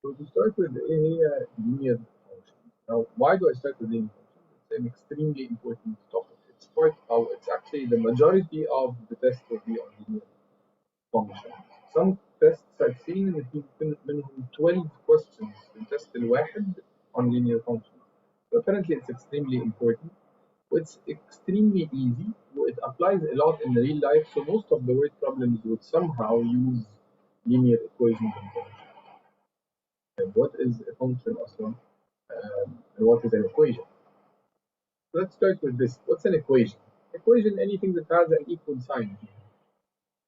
So to start with, ايه هي linear function? Now, why do I start with linear function? It's an extremely important topic. It's actually the majority of the tests will be on linear functions. Some tests I've seen إن في منهم 12 questions في التست الواحد on linear functions. So apparently it's extremely important. It's extremely easy. It applies a lot in real life. So most of the word problems would somehow use linear equations and functions. What is a function أصلا? And what is an equation? Let's start with this. What's an equation? Equation, anything that has an equal sign.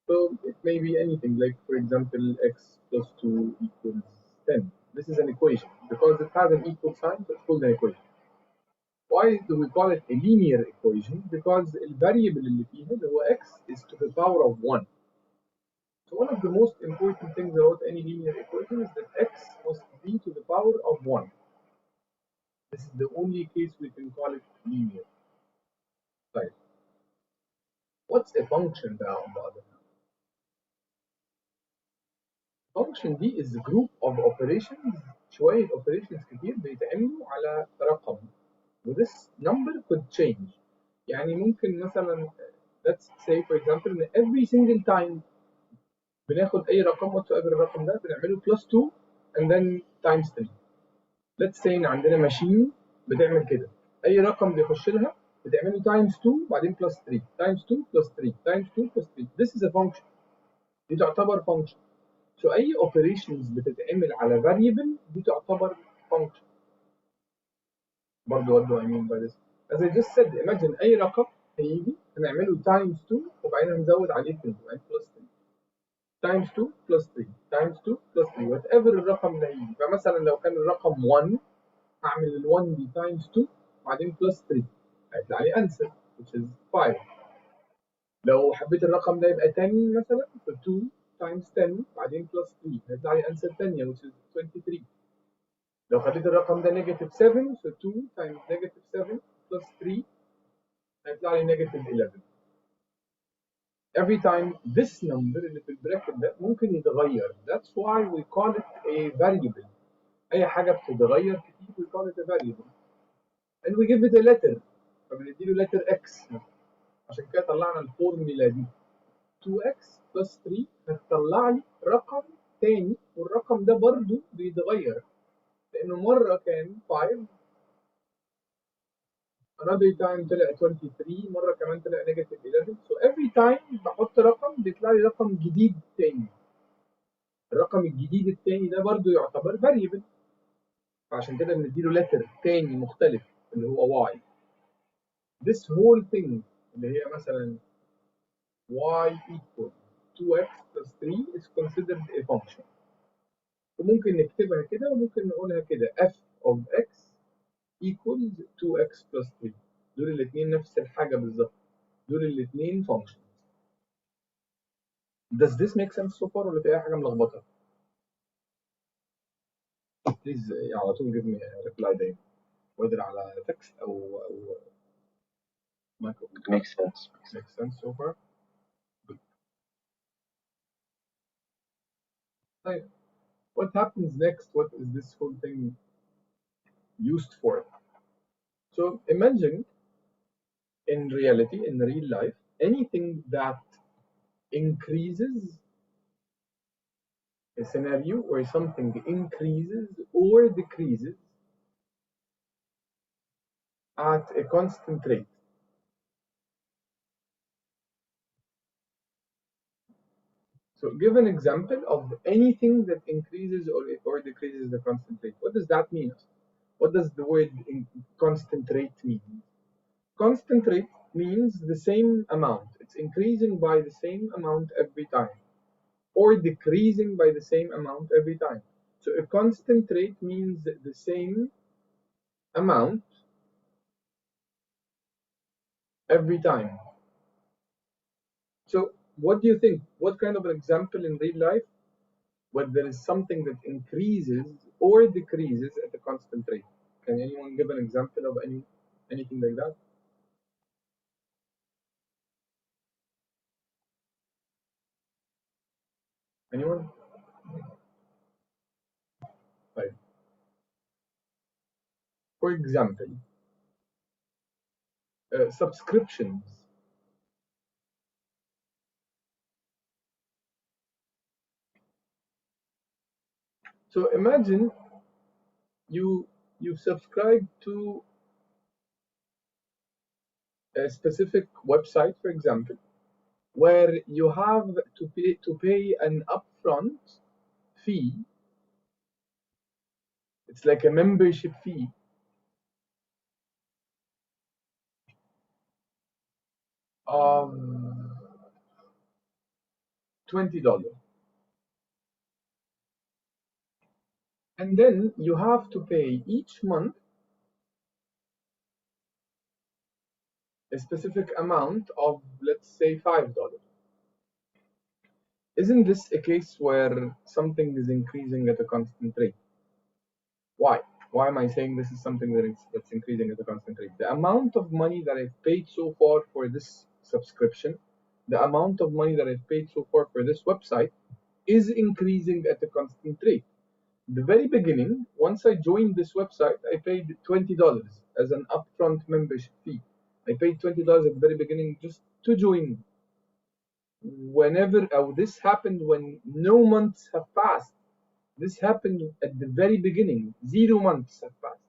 So it may be anything, like for example, x plus 2 equals 10. This is an equation. Because it has an equal sign, so it's called an equation. Why do we call it a linear equation? Because the variable اللي فيها اللي هو x is to the power of 1. So one of the most important things about any linear equation is that x must be to the power of 1. This is the only case we can call it linear. Right. What's a function now on the other hand? Function دي is a group of operations شوية operations كتير بيتعملوا على رقم. This number could change. يعني ممكن مثلا let's say for example إن every single time بناخد أي رقم whatsoever الرقم ده بنعمله plus 2 and then times 3. Let's say إن عندنا ماشين بتعمل كده. أي رقم بيخش لها بتعمله times 2 بعدين plus 3 times 2 plus 3 times 2 plus 3. This is a function. دي تعتبر function. So أي operations بتتعمل على variable دي تعتبر function. برضه what do I mean by this? As I just said, imagine أي رقم هيجي هنعمله times 2 وبعدين هنزود عليه 3 وبعدين plus 3 times 2 plus 3 times 2 plus 3 whatever الرقم اللي هيجي. فمثلا لو كان الرقم 1 هعمل ال 1 دي times 2 وبعدين plus 3 هيطلع لي answer which is 5. لو حبيت الرقم ده يبقى 10 مثلا ف 2 times 10 بعدين plus 3 هيطلع لي answer ثانيه which is 23. لو خليت الرقم ده negative 7 ف 2 times negative 7 plus 3 هيطلع لي negative 11. Every time this number اللي في البراكت ده ممكن يتغير. That's why we call it a variable. أي حاجة بتتغير كتير we call it a variable. And we give it a letter. فبنديله letter x. عشان كده طلعنا الفورميلا دي 2x plus 3 هتطلع لي رقم تاني والرقم ده برضو بيتغير لأنه مرة كان 5 another time طلع 23 مرة كمان طلع negative 11. So every time بحط رقم بيطلع لي رقم جديد تاني. الرقم الجديد التاني ده برضو يعتبر variable. فعشان كده بنديله letter تاني مختلف اللي هو y. This whole thing اللي هي مثلا y equal 2x plus 3 is considered a function. وممكن نكتبها كده وممكن نقولها كده f of x equals 2x plus 3. دول الاثنين نفس الحاجة بالظبط. دول الاثنين functions. Does this make sense so far ولا في أي حاجة ملخبطة؟ Please على طول give me a reply دايما. whether على text أو micro. Makes sense. Makes sense so far? Good. طيب. What happens next? What is this whole thing used for? So imagine in reality, in real life, anything that increases a scenario where something increases or decreases at a constant rate. So give an example of anything that increases or decreases the constant rate. What does that mean? What does the word constant rate mean? Constant rate means the same amount. It's increasing by the same amount every time or decreasing by the same amount every time. So a constant rate means the same amount every time. So what do you think? What kind of an example in real life where there is something that increases or decreases at a constant rate? Can anyone give an example of anything like that? Anyone? For example, subscriptions. So imagine you subscribe to a specific website, for example, where you have to pay an upfront fee. It's like a membership fee of $20, and then you have to pay each month a specific amount of, let's say, $5. Isn't this a case where something is increasing at a constant rate? Why? Why am I saying this is something that's increasing at a constant rate? The amount of money that I've paid so far for this subscription, the amount of money that I've paid so far for this website is increasing at a constant rate. The very beginning, once I joined this website, I paid $20 as an upfront membership fee. I paid $20 at the very beginning just to join. Whenever this happened when no months have passed. This happened at the very beginning. 0 months have passed.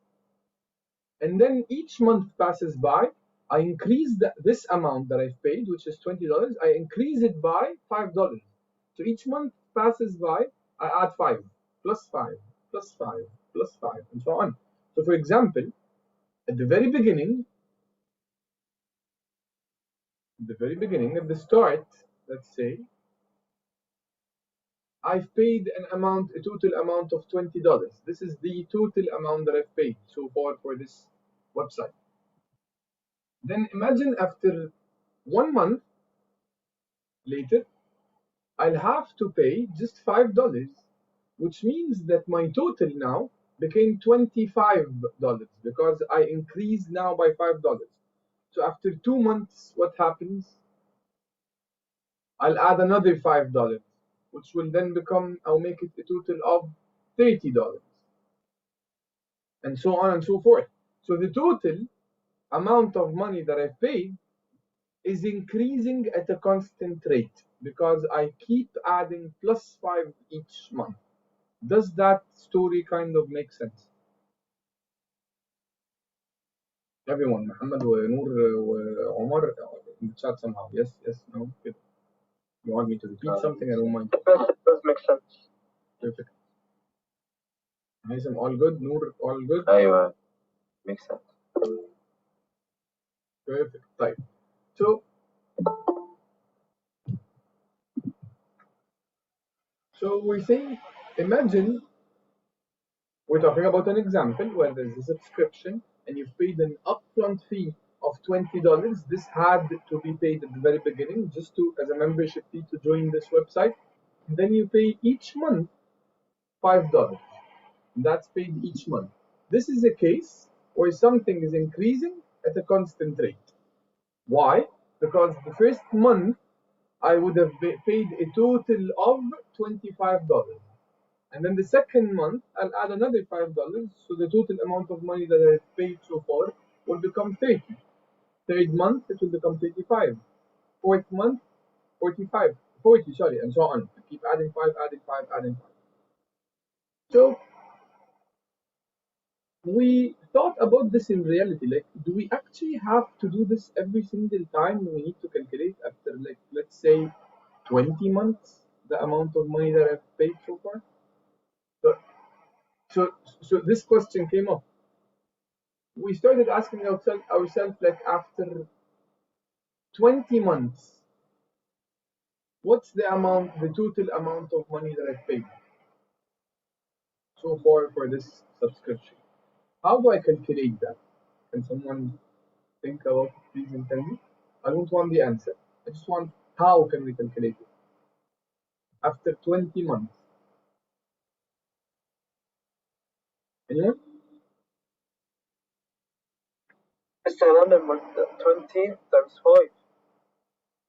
And then each month passes by. I increase this amount that I've paid, which is $20. I increase it by $5. So each month passes by, I add 5, plus 5, plus 5, plus 5, and so on. So for example, at the very beginning, at the start, let's say, I've paid a total amount of $20. This is the total amount that I've paid so far for this website. Then imagine after 1 month later, I'll have to pay just $5, which means that my total now became $25 because I increased now by $5. So after 2 months, what happens? I'll add another $5, which will then I'll make it a total of $30, and so on and so forth. So the total amount of money that I've paid is increasing at a constant rate because I keep adding plus 5 each month. Does that story kind of make sense? Everyone, Muhammad ونور وعمر in the chat somehow. Yes, no. Good. You want me to repeat something? I don't mind. It does make sense. Perfect. Haitham, all good? Noor, all good? أيوة, makes sense. Perfect. طيب. So we're saying, imagine we're talking about an example where there's a subscription and you've paid an upfront fee of $20. This had to be paid at the very beginning just as a membership fee to join this website. And then you pay each month $5. That's paid each month. This is a case where something is increasing at a constant rate. Why? Because the first month I would have paid a total of $25. And then the second month, I'll add another $5. So the total amount of money that I've paid so far will become 30. Third month, it will become 35. Fourth month, 45. 40, sorry, and so on. I keep adding 5, adding 5, adding 5. So we thought about this in reality. Like, do we actually have to do this every single time we need to calculate after, like, let's say 20 months, the amount of money that I've paid so far? So this question came up. We started asking ourselves, like, after 20 months, what's the total amount of money that I've paid so far for this subscription? How do I calculate that? Can someone think about it, please, and tell me? I don't want the answer. I just want how can we calculate it after 20 months? Anyone? استغلال 20 times 5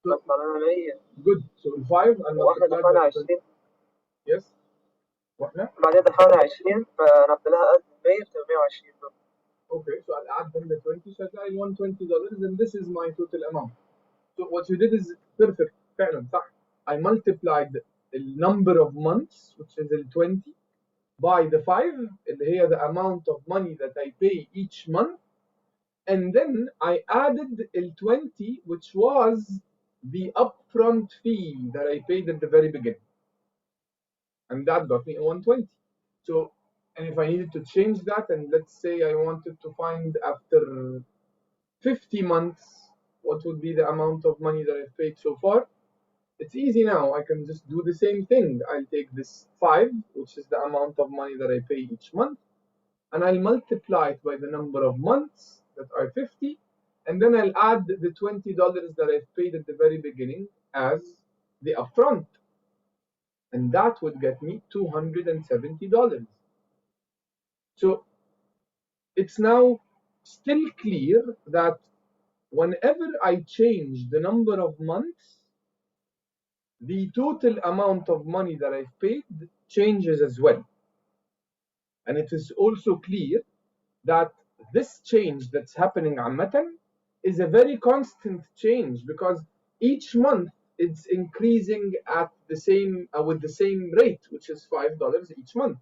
طلعنا 100. Good. So 5 and واحنا دفعنا 20. Yes. واحنا بعدين دفعنا 20 فنبدأ لها 100 ب 120. Okay, so I'll add them the 20. So I want $20, and this is my total amount. So what you did is perfect. فعلا صح. I multiplied the number of months, which is the 20, by the 5, اللي هي the amount of money that I pay each month, and then I added the 20, which was the upfront fee that I paid at the very beginning, and that got me 120. So, and if I needed to change that, and let's say I wanted to find after 50 months what would be the amount of money that I've paid so far, it's easy now. I can just do the same thing. I'll take this 5, which is the amount of money that I pay each month, and I'll multiply it by the number of months that are 50, and then I'll add the $20 that I've paid at the very beginning as the upfront, and that would get me $270. So it's now still clear that whenever I change the number of months, the total amount of money that I've paid changes as well. And it is also clear that this change that's happening عامة is a very constant change, because each month it's increasing at the same with the same rate, which is $5 each month.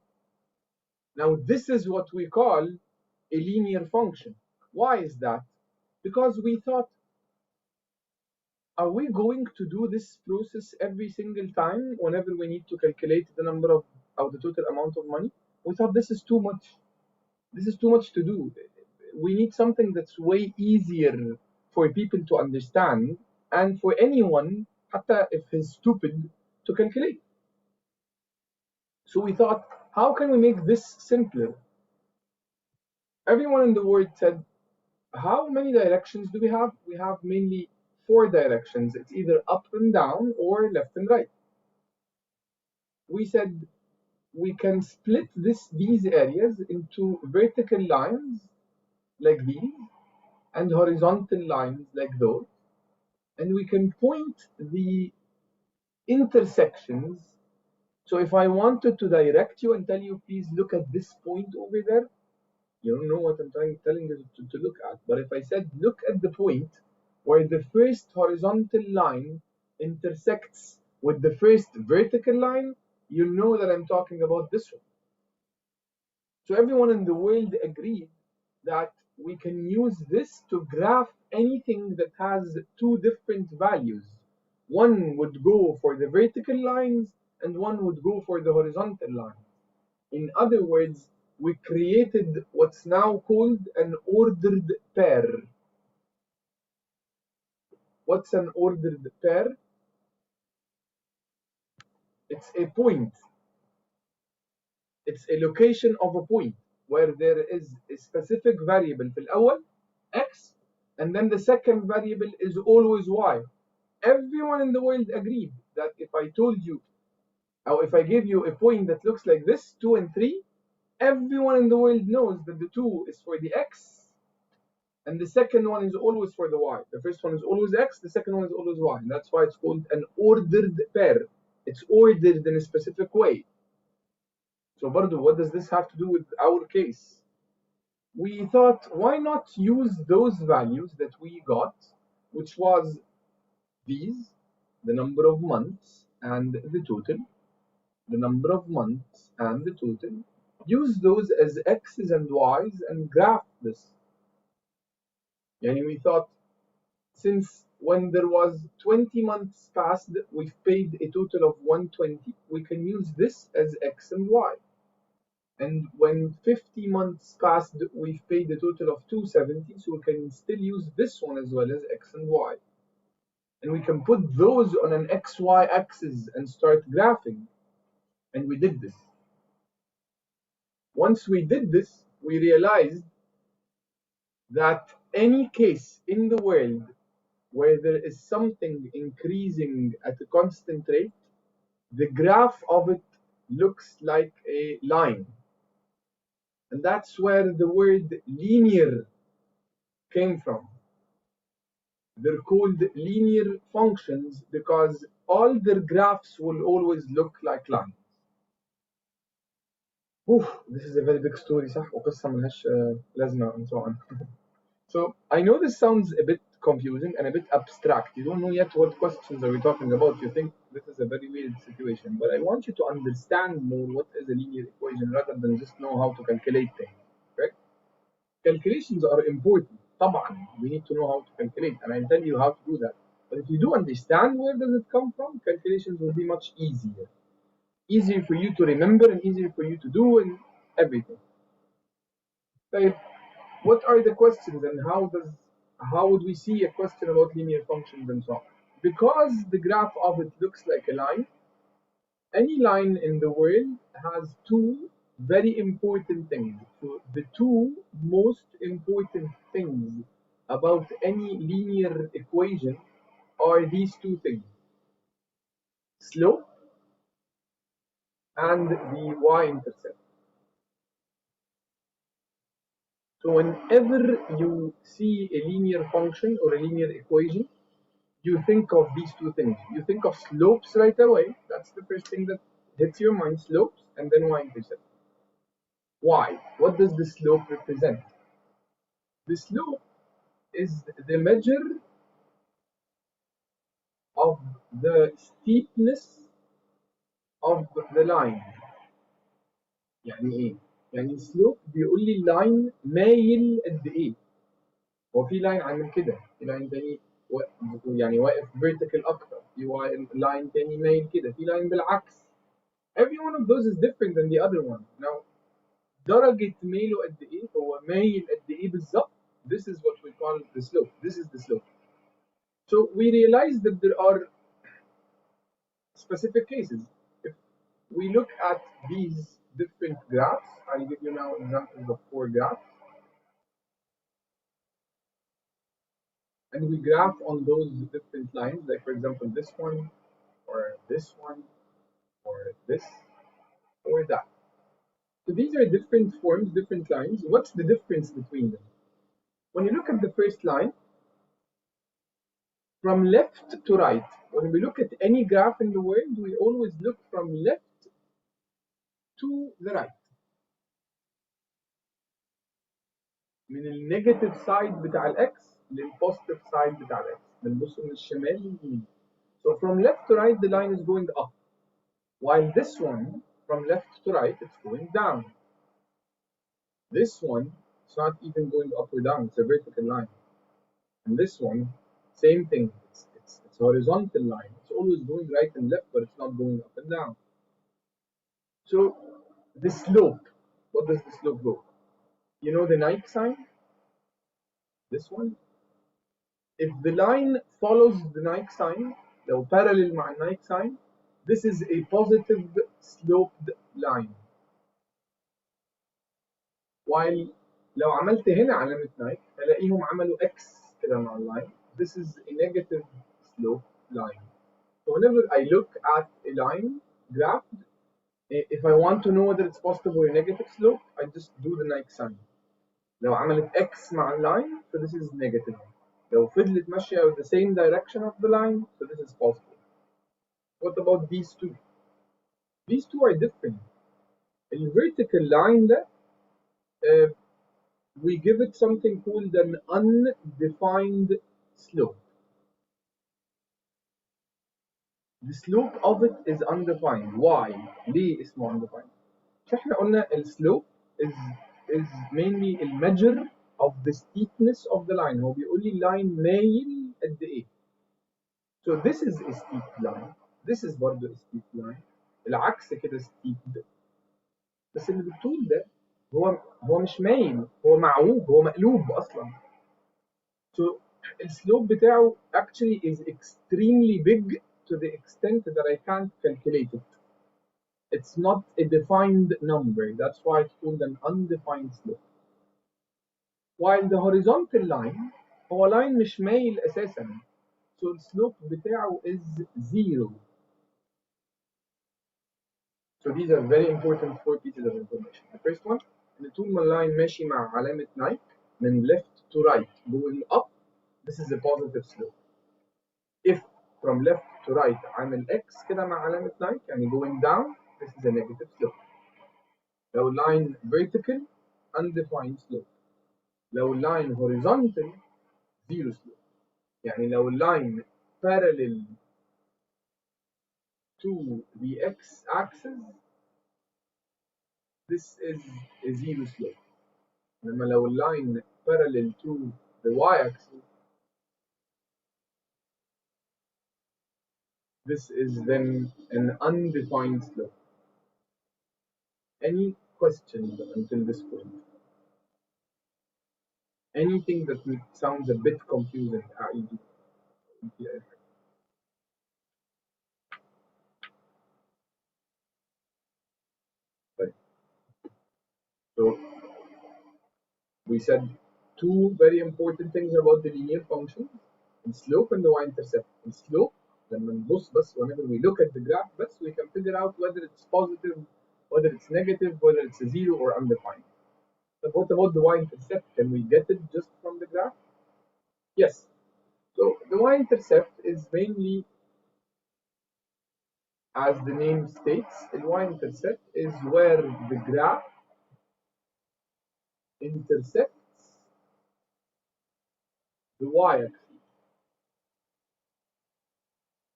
Now this is what we call a linear function. Why is that? Because we thought, are we going to do this process every single time whenever we need to calculate the number of the total amount of money? We thought this is too much. This is too much to do. We need something that's way easier for people to understand and for anyone, حتى if he's stupid, to calculate. So we thought, how can we make this simpler? Everyone in the world said, how many directions do we have? We have mainly 4 directions. It's either up and down or left and right. We said we can split these areas into vertical lines like these and horizontal lines like those, and we can point the intersections. So if I wanted to direct you and tell you, please look at this point over there, you don't know what I'm telling you to look at. But if I said, look at the point where the first horizontal line intersects with the first vertical line, you know that I'm talking about this one. So everyone in the world agreed that we can use this to graph anything that has 2 different values. One would go for the vertical lines and one would go for the horizontal lines. In other words, we created what's now called an ordered pair. What's an ordered pair? It's a point. It's a location of a point where there is a specific variable في الأول x, and then the second variable is always y. Everyone in the world agreed that if I told you, or if I give you a point that looks like this, 2 and 3, everyone in the world knows that the 2 is for the x, and the second one is always for the y. The first one is always x, the second one is always y. And that's why it's called an ordered pair. It's ordered in a specific way. So Bardo, what does this have to do with our case? We thought, why not use those values that we got, which was these, the number of months and the total, the number of months and the total, use those as x's and y's and graph this. And we thought, since when there was 20 months passed, we've paid a total of 120, we can use this as x and y. And when 50 months passed, we've paid a total of 270, so we can still use this one as well as x and y. And we can put those on an xy axis and start graphing. And we did this. Once we did this, we realized that any case in the world where there is something increasing at a constant rate, the graph of it looks like a line. And that's where the word linear came from. They're called linear functions because all their graphs will always look like lines. Oof, this is a very big story صح وقصة ملهاش لازمة and so on. So I know this sounds a bit confusing and a bit abstract. You don't know yet what questions are we talking about. You think this is a very weird situation, but I want you to understand more what is a linear equation rather than just know how to calculate things. Right? Calculations are important. طبعا, we need to know how to calculate, and I'll tell you how to do that. But if you do understand where does it come from, calculations will be much easier. Easier for you to remember and easier for you to do and everything. طيب, what are the questions and how would we see a question about linear functions and so on? Because the graph of it looks like a line, any line in the world has two very important things. So the two most important things about any linear equation are these two things: slope and the y-intercept. So whenever you see a linear function or a linear equation, you think of these two things. You think of slopes right away. That's the first thing that hits your mind, slopes, and then y-intercept. Why? What does the slope represent? The slope is the measure of the steepness of the line. يعني ايه؟ يعني slope بيقول لي line مايل قد ايه؟ هو في لاين عامل كده، في لاين تاني يعني واقف vertical اكتر، في لاين تاني مايل كده، في لاين بالعكس. Every one of those is different than the other one. Now درجة ميله قد ايه؟ هو مايل قد ايه بالظبط؟ This is what we call the slope. This is the slope. So we realize that there are specific cases. If we look at these different graphs, I'll give you now examples of 4 graphs, and we graph on those different lines, like for example this one, or this one, or this, or that. So these are different forms, different lines. What's the difference between them? When you look at the first line, from left to right, when we look at any graph in the world, we always look from left to the right. من النيجاتيف سايد بتاع الاكس للبوزيتيف سايد بتاع الاكس، بنبص من الشمال لليمين. So from left to right the line is going up, while this one from left to right it's going down. This one it's not even going up or down, it's a vertical line. And this one, same thing, it's a horizontal line. It's always going right and left, but it's not going up and down. So the slope, what does the slope go? You know the Nike sign? This one? If the line follows the Nike sign, لو parallel مع Nike sign, this is a positive sloped line. While لو عملت هنا علامة نايك هلاقيهم عملوا X كده مع اللاين. This is a negative slope line. So whenever I look at a line graphed, if I want to know whether it's positive or a negative slope, I just do the Nike sign. لو عملت X مع اللاين, so this is negative. لو فضلت ماشية with the same direction of the line, so this is positive. What about these two? These two are different. The vertical line ده, we give it something called an undefined slope. The slope of it is undefined. Why? ليه اسمه undefined؟ مش احنا قلنا السلوب is mainly a measure of the steepness of the line. هو بيقول لي line مايل قد ايه. So this is a steep line. This is برضه a steep line. العكس كده steep. بس اللي بالطول ده هو مش مايل، هو معوج، هو مقلوب اصلا. So السلوب بتاعه actually is extremely big to the extent that I can't calculate it. It's not a defined number. That's why it's called an undefined slope. While the horizontal line هو line مش مايل اساسا. So السلوب بتاعه is 0. So these are very important 4 pieces of information. The first one, ان طول ما اللاين ماشي مع علامة نايك من left to right going up, this is a positive slope. If from left to right عامل X كده مع علامة نايك يعني going down, this is a negative slope. لو line vertical undefined slope. لو line horizontal zero slope. يعني لو line parallel to the x axis, this is a zero slope. لما لو line parallel to the y axis, this is then an undefined slope. Any questions until this point? Anything that sounds a bit confusing? Right. So we said two very important things about the linear function: the slope and the y-intercept. The slope, لما نبص بس whenever we look at the graph بس we can figure out whether it's positive, whether it's negative, whether it's a zero or undefined. But what about the y-intercept? Can we get it just from the graph? Yes. So the y-intercept is mainly, as the name states, the y-intercept is where the graph intersects the y-axis.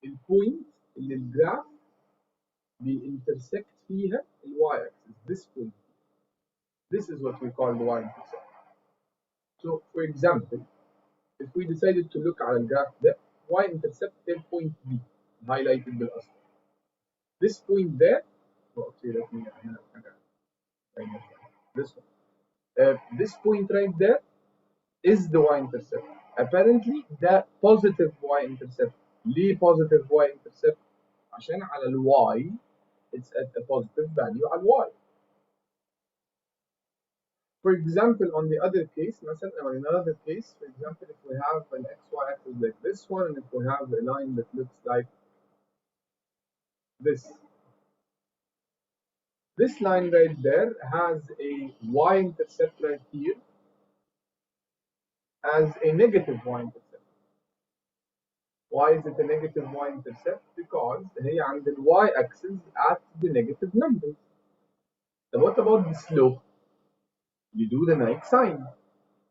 البوينت اللي الجراف بيintersect فيها y-axis. This point. This is what we call the y-intercept. So, for example, if we decided to look على الجراف ده, y-intercept is point B, highlighted بالأصفر. This point there, well, okay, let me this one. This point right there is the y-intercept. Apparently ده positive y-intercept. ليه positive y-intercept؟ عشان على y it's at a positive value على y. For example, on the other case, مثلا, or in another case, for example, if we have an xy axis like this one, and if we have a line that looks like this line right there has a y-intercept right here as a negative y-intercept. Why is it a negative y-intercept? Because هي عند the y-axis at the negative numbers. So what about the slope? You do the Nike sign.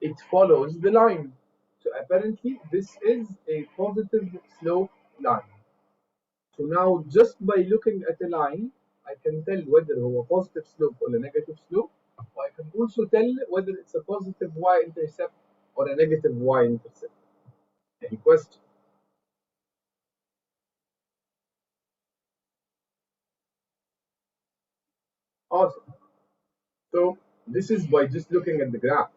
It follows the line. So apparently this is a positive slope line. So now just by looking at a line, I can tell whether هو positive slope or a negative slope. Or I can also tell whether it's a positive y-intercept or a negative y-intercept. Any question? Awesome. So this is by just looking at the graph.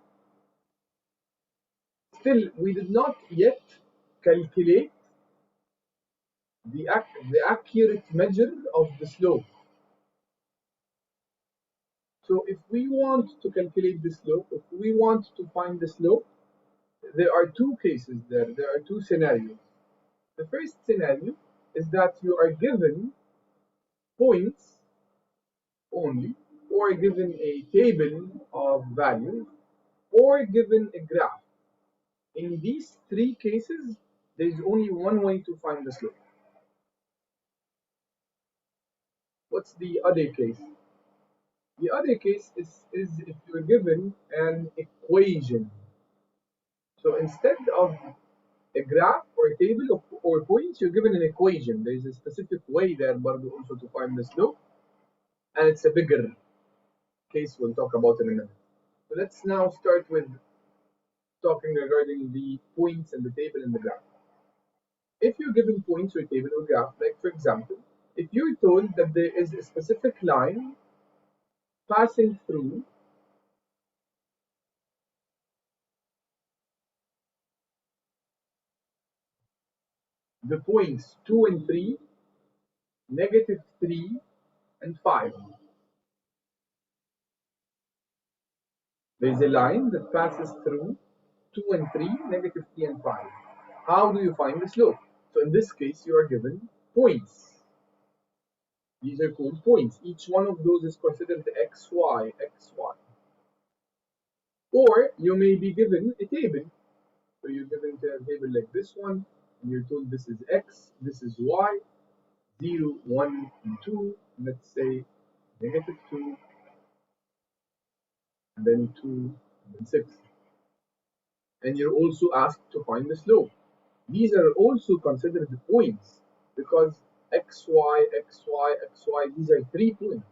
Still, we did not yet calculate the accurate measure of the slope. So if we want to calculate the slope, if we want to find the slope, there are two cases there. There are two scenarios. The first scenario is that you are given points only, or given a table of values, or given a graph. In these three cases, there is only one way to find the slope. What's the other case? The other case is if you're given an equation. So instead of a graph or a table or points, you're given an equation. There is a specific way there برضه also to find the slope, and it's a bigger case we'll talk about in a minute. So let's now start with talking regarding the points and the table and the graph. If you're given points or table or graph, like for example, if you're told that there is a specific line passing through the points 2 and 3, negative 3 and 5. There is a line that passes through 2 and 3, negative 3 and 5. How do you find the slope? So in this case, you are given points. These are called points. Each one of those is considered the xy, xy. Or you may be given a table. So you're given a table like this one, and you're told this is x, this is y, 0, 1, and 2. Let's say negative 2, and then 2, and then 6. And you're also asked to find the slope. These are also considered points because x, y, x, y, x, y, these are 3 points.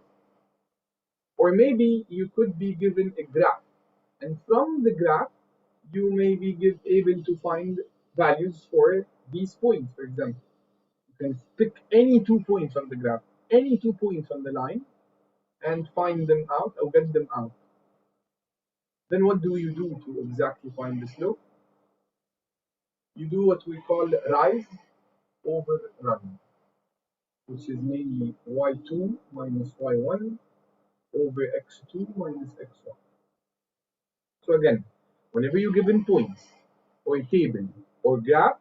Or maybe you could be given a graph, and from the graph, you may be able to find values for these points. For example, you can pick any 2 points on the graph, any 2 points on the line, and find them out or get them out. Then what do you do to exactly find the slope? You do what we call rise over run, which is mainly y2 minus y1 over x2 minus x1. So again, whenever you're given points or a table or graph,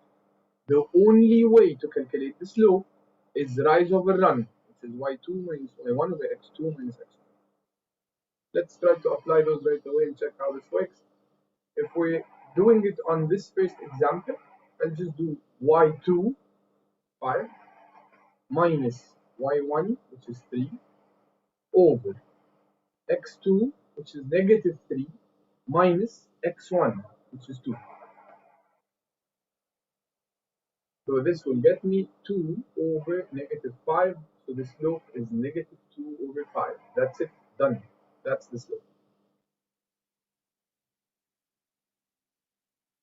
the only way to calculate the slope is rise over run, which is y2 minus y1 over x2 minus x1. Let's try to apply those right away and check how this works. If we're doing it on this first example, I'll just do y2, 5, minus y1, which is 3, over x2, which is negative 3, minus x1, which is 2. So this will get me 2 over negative 5. So the slope is negative 2 over 5. That's it. Done. That's the slope.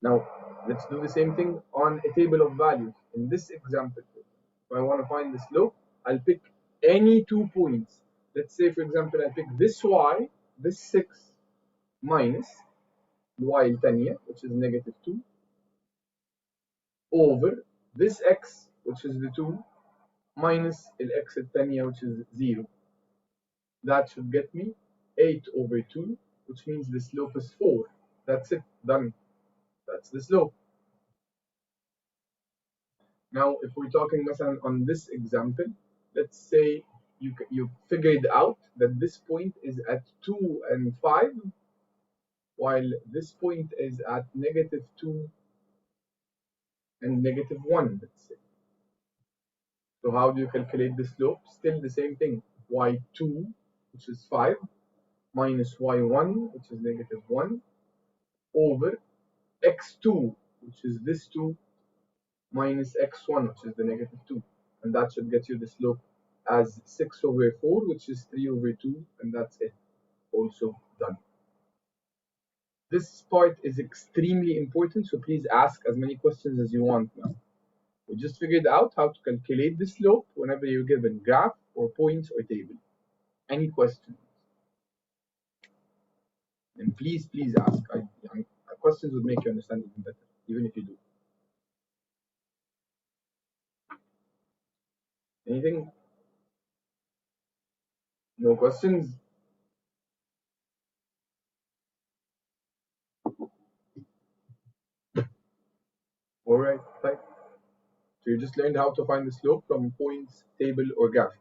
Now, let's do the same thing on a table of values. In this example, if I want to find the slope, I'll pick any 2 points. Let's say, for example, I pick this y, this 6, minus y الثانية, which is negative 2, over this x, which is the 2, minus x الثانية, which is 0. That should get me 8 over 2, which means the slope is 4. That's it. Done. That's the slope. Now, if we're talking مثلا on this example, let's say you figured out that this point is at 2 and 5, while this point is at negative 2 and negative 1, let's say. So how do you calculate the slope? Still the same thing. y2, which is 5, minus y1, which is negative 1, over x2, which is this 2, minus x1, which is the negative 2. And that should get you the slope as 6 over 4, which is 3 over 2, and that's it. Also done. This part is extremely important, so please ask as many questions as you want now. We just figured out how to calculate the slope whenever you're given graph or points or table. Any questions? And please ask. Questions would make you understand even better, even if you do. Anything? No questions? All right, fine. So you just learned how to find the slope from points, table, or graph.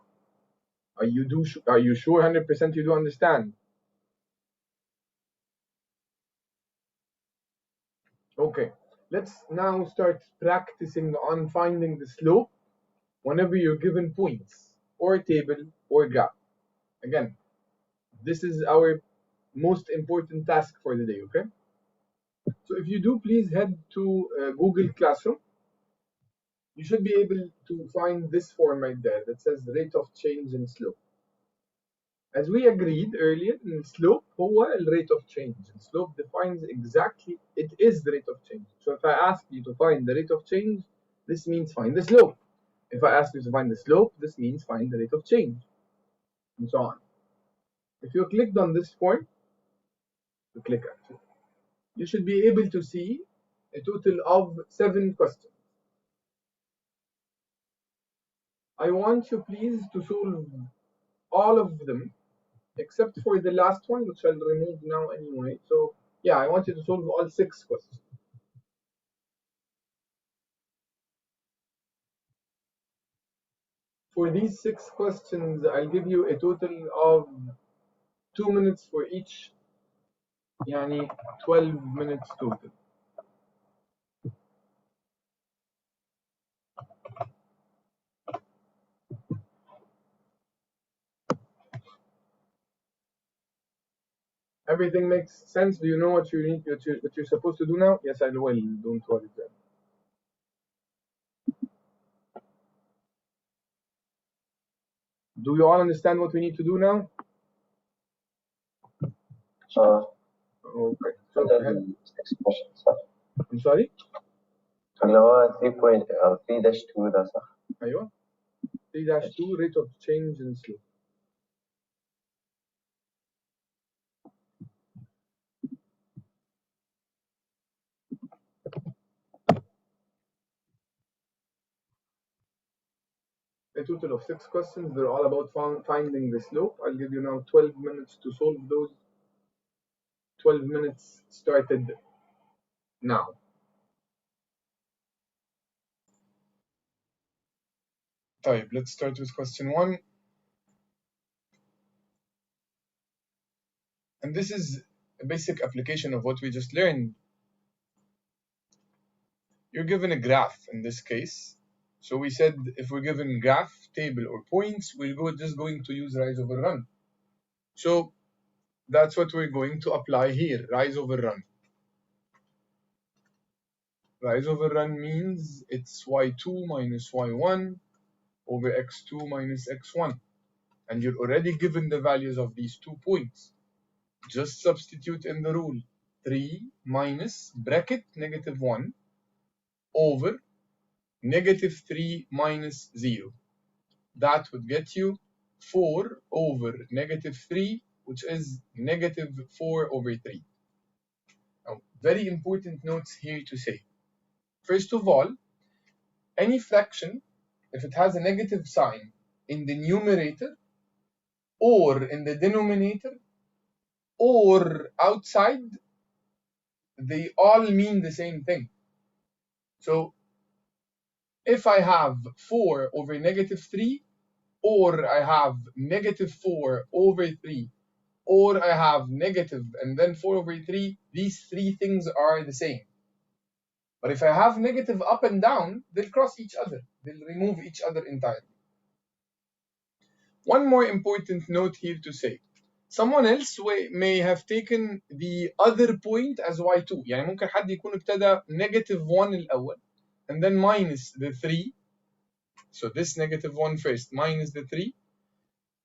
Are you sure 100% you do understand? Okay, let's now start practicing on finding the slope whenever you're given points or table or graph. Again, this is our most important task for the day, okay? So if you do, please head to Google Classroom. You should be able to find this form right there that says rate of change in slope. As we agreed earlier, in slope هو rate of change. And slope defines exactly, it is the rate of change. So if I ask you to find the rate of change, this means find the slope. If I ask you to find the slope, this means find the rate of change, and so on. If you clicked on this point, you click actually, you should be able to see a total of 7 questions. I want you please to solve all of them except for the last one, which I'll remove now anyway. So yeah, I want you to solve all 6 questions. For these 6 questions, I'll give you a total of 2 minutes for each, yani 12 minutes total. Everything makes sense? Do you know what you need, what you're supposed to do now? Yes, I will. Don't worry. Do you all understand what we need to do now? Okay. So I'm sorry. اللي هو 3.3-2 ده صح؟ أيوه. 3-2 rate of change in slope. A total of 6 questions. They're all about finding the slope. I'll give you now 12 minutes to solve those. 12 minutes started now. طيب, let's start with question 1. And this is a basic application of what we just learned. You're given a graph in this case. So we said if we're given graph, table, or points, we're just going to use rise over run. So that's what we're going to apply here, rise over run. Rise over run means it's y2 minus y1 over x2 minus x1. And you're already given the values of these 2 points. Just substitute in the rule 3 minus bracket -1 over -3 minus 0. That would get you 4 over -3, which is -4 over 3. Now, very important notes here to say. First of all, any fraction, if it has a negative sign in the numerator or in the denominator or outside, they all mean the same thing. So if I have 4 over -3, or I have -4 over 3, or I have negative and then 4 over 3, these 3 things are the same. But if I have negative up and down, they'll cross each other. They'll remove each other entirely. One more important note here to say. Someone else may have taken the other point as y2. يعني ممكن حد يكون ابتدى -1 الأول and then minus the 3. So this -1 first minus the 3.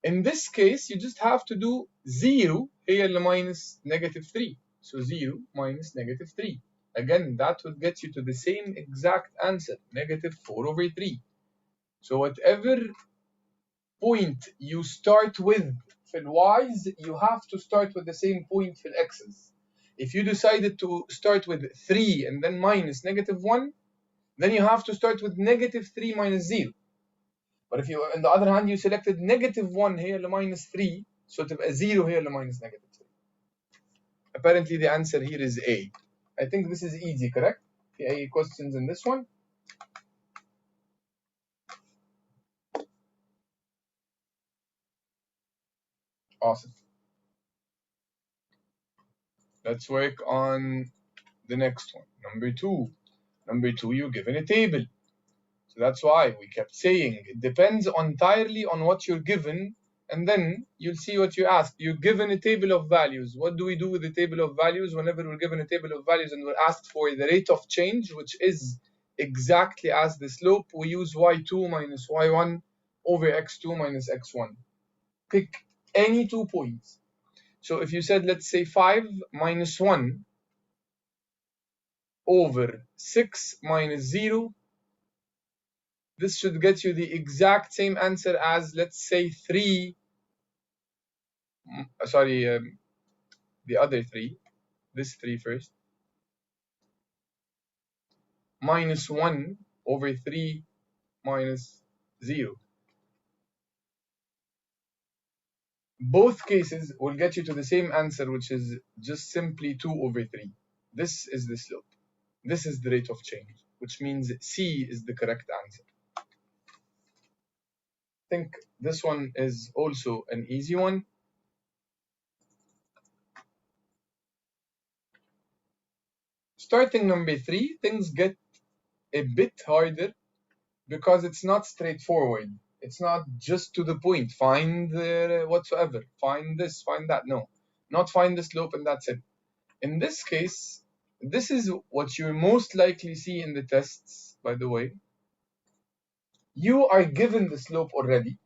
In this case, you just have to do 0 هي اللي minus -3. So 0 minus -3. Again, that would get you to the same exact answer, -4 over 3. So whatever point you start with for y's, you have to start with the same point for x's. If you decided to start with 3 and then minus -1, then you have to start with -3 minus 0. But if you, on the other hand, you selected -1 here اللي -3, so تبقى 0 here اللي -3. Apparently the answer here is A. I think this is easy, correct? Any questions in this one? Awesome. Let's work on the next one. Number 2. Number 2, you're given a table. So that's why we kept saying it depends entirely on what you're given, and then you'll see what you asked. You're given a table of values. What do we do with the table of values? Whenever we're given a table of values and we're asked for the rate of change, which is exactly as the slope, we use y2 minus y1 over x2 minus x1. Pick any 2 points. So if you said, let's say 5 minus 1 over 6 minus 0, this should get you the exact same answer as, let's say, 3, the other 3, this 3 first, minus 1 over 3 minus 0. Both cases will get you to the same answer, which is just simply 2 over 3. This is the slope. This is the rate of change, which means C is the correct answer. I think this one is also an easy one. Starting number 3, things get a bit harder because it's not straightforward. It's not just to the point, find whatsoever, find this, find that. No, not find the slope and that's it. In this case, this is what you most likely see in the tests, by the way. You are given the slope already,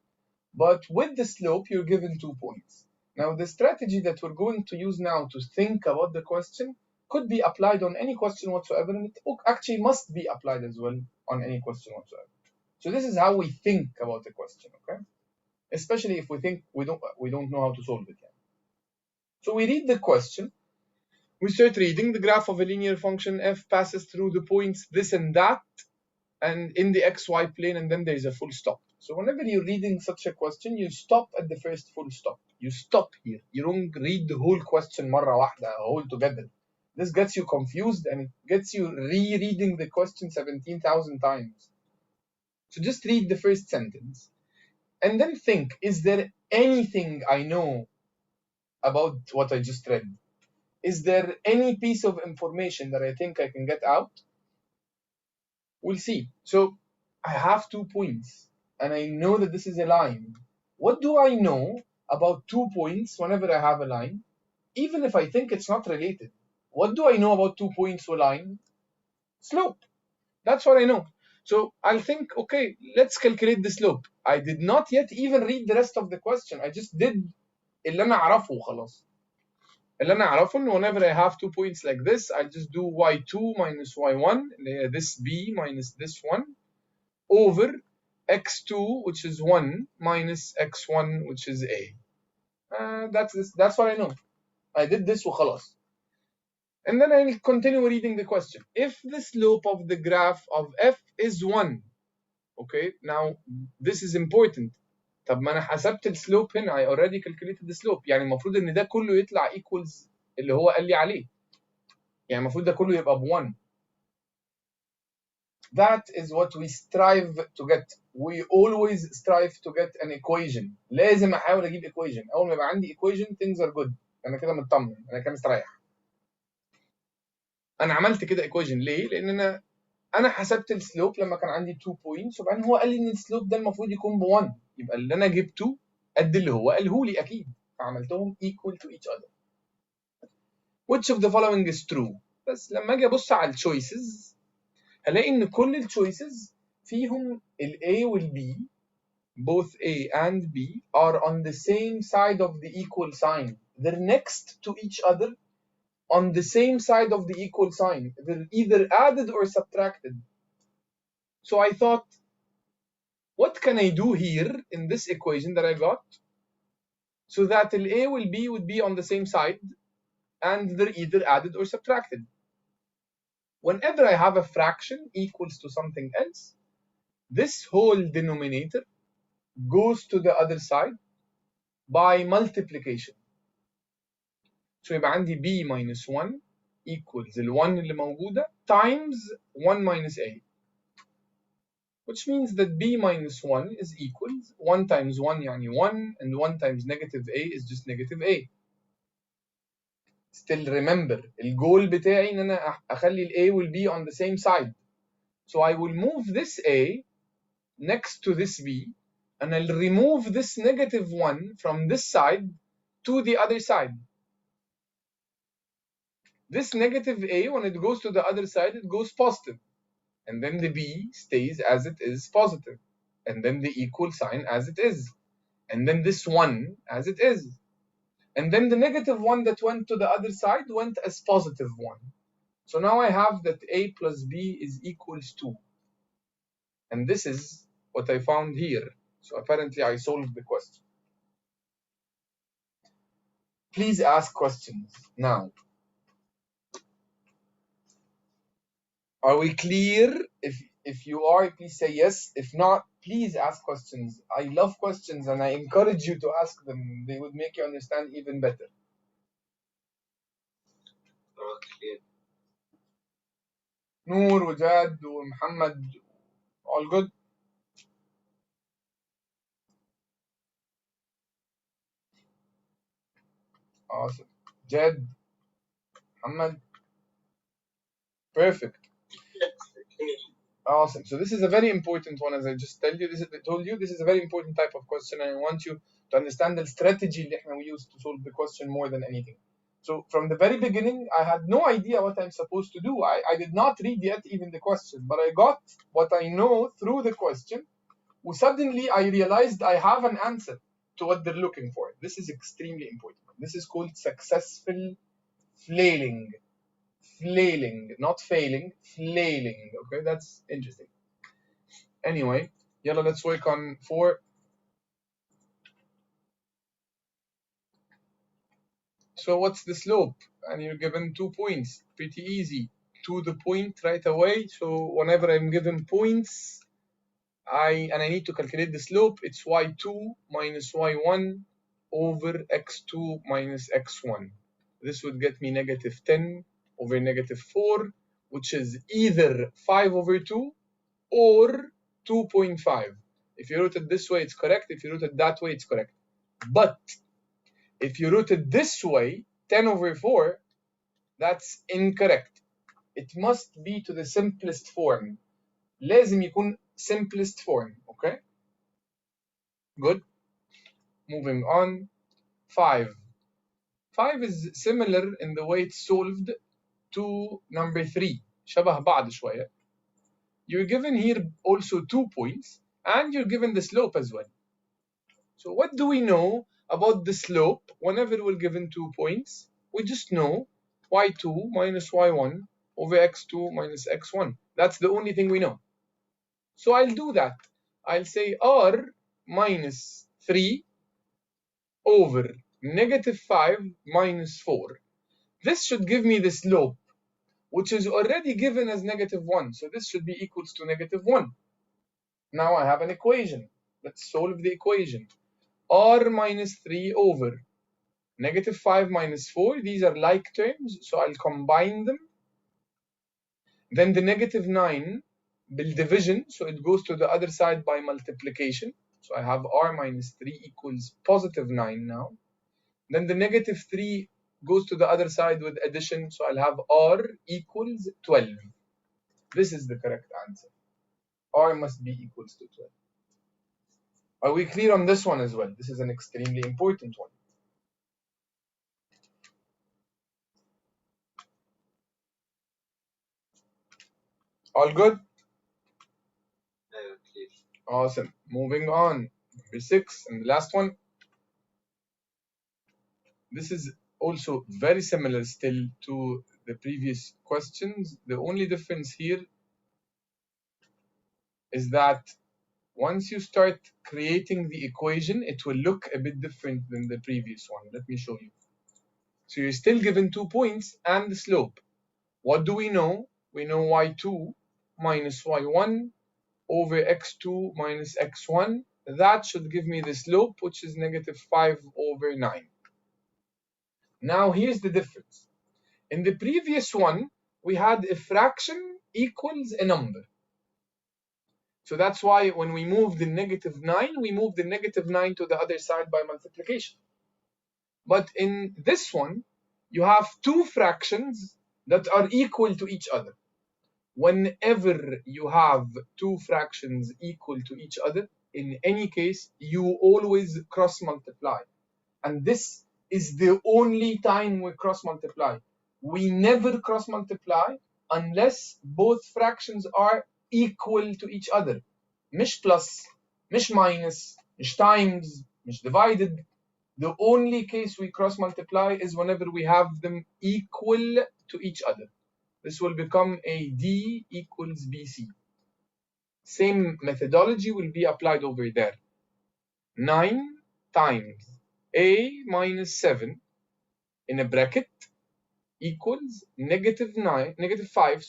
but with the slope, you're given 2 points. Now, the strategy that we're going to use now to think about the question could be applied on any question whatsoever, and it actually must be applied as well on any question whatsoever. So this is how we think about the question, okay? Especially if we think we don't know how to solve it yet. So we read the question, we start reading. The graph of a linear function f passes through the points this and that, and in the xy plane, and then there is a full stop. So whenever you're reading such a question, you stop at the first full stop. You stop here. You don't read the whole question marra wahda, all together. This gets you confused and it gets you rereading the question 17,000 times. So just read the first sentence and then think, is there anything I know about what I just read? Is there any piece of information that I think I can get out? We'll see. So I have 2 points and I know that this is a line. What do I know about 2 points whenever I have a line, even if I think it's not related? What do I know about 2 points or line? Slope. That's what I know. So I'll think, okay, let's calculate the slope. I did not yet even read the rest of the question. I just did اللي أنا أعرفه وخلاص. اللي أنا أعرفه إن whenever I have 2 points like this, I'll just do y2 minus y1, this b minus this 1, over x2, which is 1, minus x1, which is a. That's what I know. I did this وخلاص. And then I'll continue reading the question. If the slope of the graph of f is 1, okay, now this is important. طب ما انا حسبت السلوب هنا. I already calculated the slope. يعني المفروض ان ده كله يطلع equals اللي هو قال لي عليه. يعني المفروض ده كله يبقى ب1. That is what we strive to get. We always strive to get an equation. لازم احاول اجيب equation. اول ما يبقى عندي equation things are good. انا كده مطمن، انا كده مستريح. انا عملت كده equation ليه؟ لان انا حسبت السلوب لما كان عندي 2 points، وبعدين هو قال لي ان السلوب ده المفروض يكون ب1، يبقى اللي انا جبته قد اللي هو قاله لي اكيد، فعملتهم equal to each other. Which of the following is true؟ بس لما اجي ابص على التشويسز هلاقي ان كل التشويسز فيهم ال A وال B، both A and B are on the same side of the equal sign. They're next to each other on the same side of the equal sign. They're either added or subtracted. So I thought, what can I do here in this equation that I got so that the A will B would be on the same side and they're either added or subtracted? Whenever I have a fraction equals to something else, this whole denominator goes to the other side by multiplication. So يبقى عندي B minus 1 equals ال 1 اللي موجودة times 1 minus A. Which means that B minus 1 is equals 1 times 1 يعني 1, and 1 times negative A is just negative A. Still remember, الجول بتاعي إن أنا أخلي ال A will be on the same side. So I will move this A next to this B, and I'll remove this negative 1 from this side to the other side. This negative A, when it goes to the other side, it goes positive. And then the B stays as it is positive. And then the equal sign as it is. And then this 1 as it is. And then the negative 1 that went to the other side went as positive 1. So now I have that A plus B is equals 2. And this is what I found here. So apparently I solved the question. Please ask questions now. Are we clear? If you are, please say yes. If not, please ask questions. I love questions and I encourage you to ask them. They would make you understand even better. Noor, Wajad, Muhammad, all good? Awesome. Jed, Muhammad, perfect. Awesome. So this is a very important one, as I just told you. This is a very important type of question, and I want you to understand the strategy اللي احنا we use to solve the question more than anything. So from the very beginning, I had no idea what I'm supposed to do. I did not read yet even the question, but I got what I know through the question. Suddenly I realized I have an answer to what they're looking for. This is extremely important. This is called successful flailing. Flailing, not failing, flailing. Okay, that's interesting. Anyway, yalla, let's work on 4. So what's the slope? And you're given 2 points. Pretty easy. To the point right away. So whenever I'm given points, I need to calculate the slope. It's y2 minus y1 over x2 minus x1. This would get me negative 10 over negative 4, which is either 5 over 2 or 2.5. If you wrote it this way, it's correct. If you wrote it that way, it's correct. But if you wrote it this way, 10 over 4, that's incorrect. It must be to the simplest form. لازم يكون simplest form. Okay? Good. Moving on. 5. 5 is similar in the way it's solved to number 3. شبه بعض شوية. You're given here also 2 points, and you're given the slope as well. So what do we know about the slope whenever we're given 2 points? We just know y2 minus y1 over x2 minus x1. That's the only thing we know. So I'll do that. I'll say r minus 3 over negative 5 minus 4. This should give me the slope, which is already given as negative 1. So this should be equals to negative 1. Now I have an equation. Let's solve the equation. R minus 3 over negative 5 minus 4. These are like terms, so I'll combine them. Then the negative 9 division, so it goes to the other side by multiplication. So I have R minus 3 equals positive 9 now. Then the negative 3 goes to the other side with addition, so I'll have R equals 12. This is the correct answer. R must be equals to 12. Are we clear on this one as well? This is an extremely important one. All good? Awesome. Moving on. Number 6 and the last one. This is also very similar still to the previous questions. The only difference here is that once you start creating the equation, it will look a bit different than the previous one. Let me show you. So you're still given 2 points and the slope. What do we know? We know y2 minus y1 over x2 minus x1. That should give me the slope, which is negative 5 over 9. Now here's the difference. In the previous one, we had a fraction equals a number. So that's why when we move the negative 9, we move the negative 9 to the other side by multiplication. But in this one, you have 2 fractions that are equal to each other. Whenever you have 2 fractions equal to each other, in any case, you always cross multiply. And this is the only time we cross multiply. We never cross multiply unless both fractions are equal to each other. مش plus, مش minus, مش times, مش divided. The only case we cross multiply is whenever we have them equal to each other. This will become a D equals BC. Same methodology will be applied over there. 9 times A minus 7 in a bracket equals negative 5,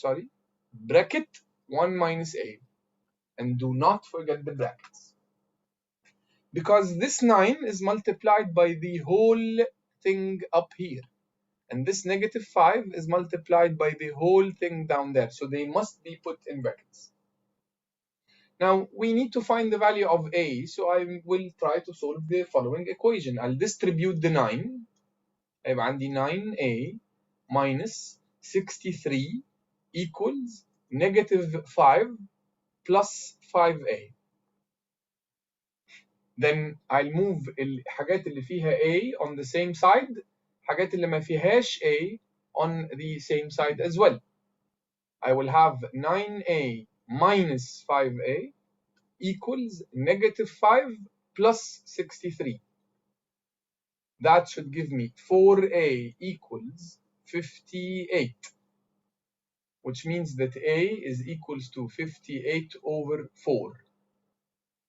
bracket 1 minus A. And do not forget the brackets. Because this 9 is multiplied by the whole thing up here. And this negative 5 is multiplied by the whole thing down there. So they must be put in brackets. Now, we need to find the value of A. So I will try to solve the following equation. I'll distribute the 9. يبقى عندي 9A minus 63 equals negative 5 plus 5A. then I'll move الحاجات اللي فيها A on the same side, الحاجات اللي ما فيهاش A on the same side as well. I will have 9A minus 5A equals negative 5 plus 63. That should give me 4A equals 58, which means that A is equals to 58 over 4,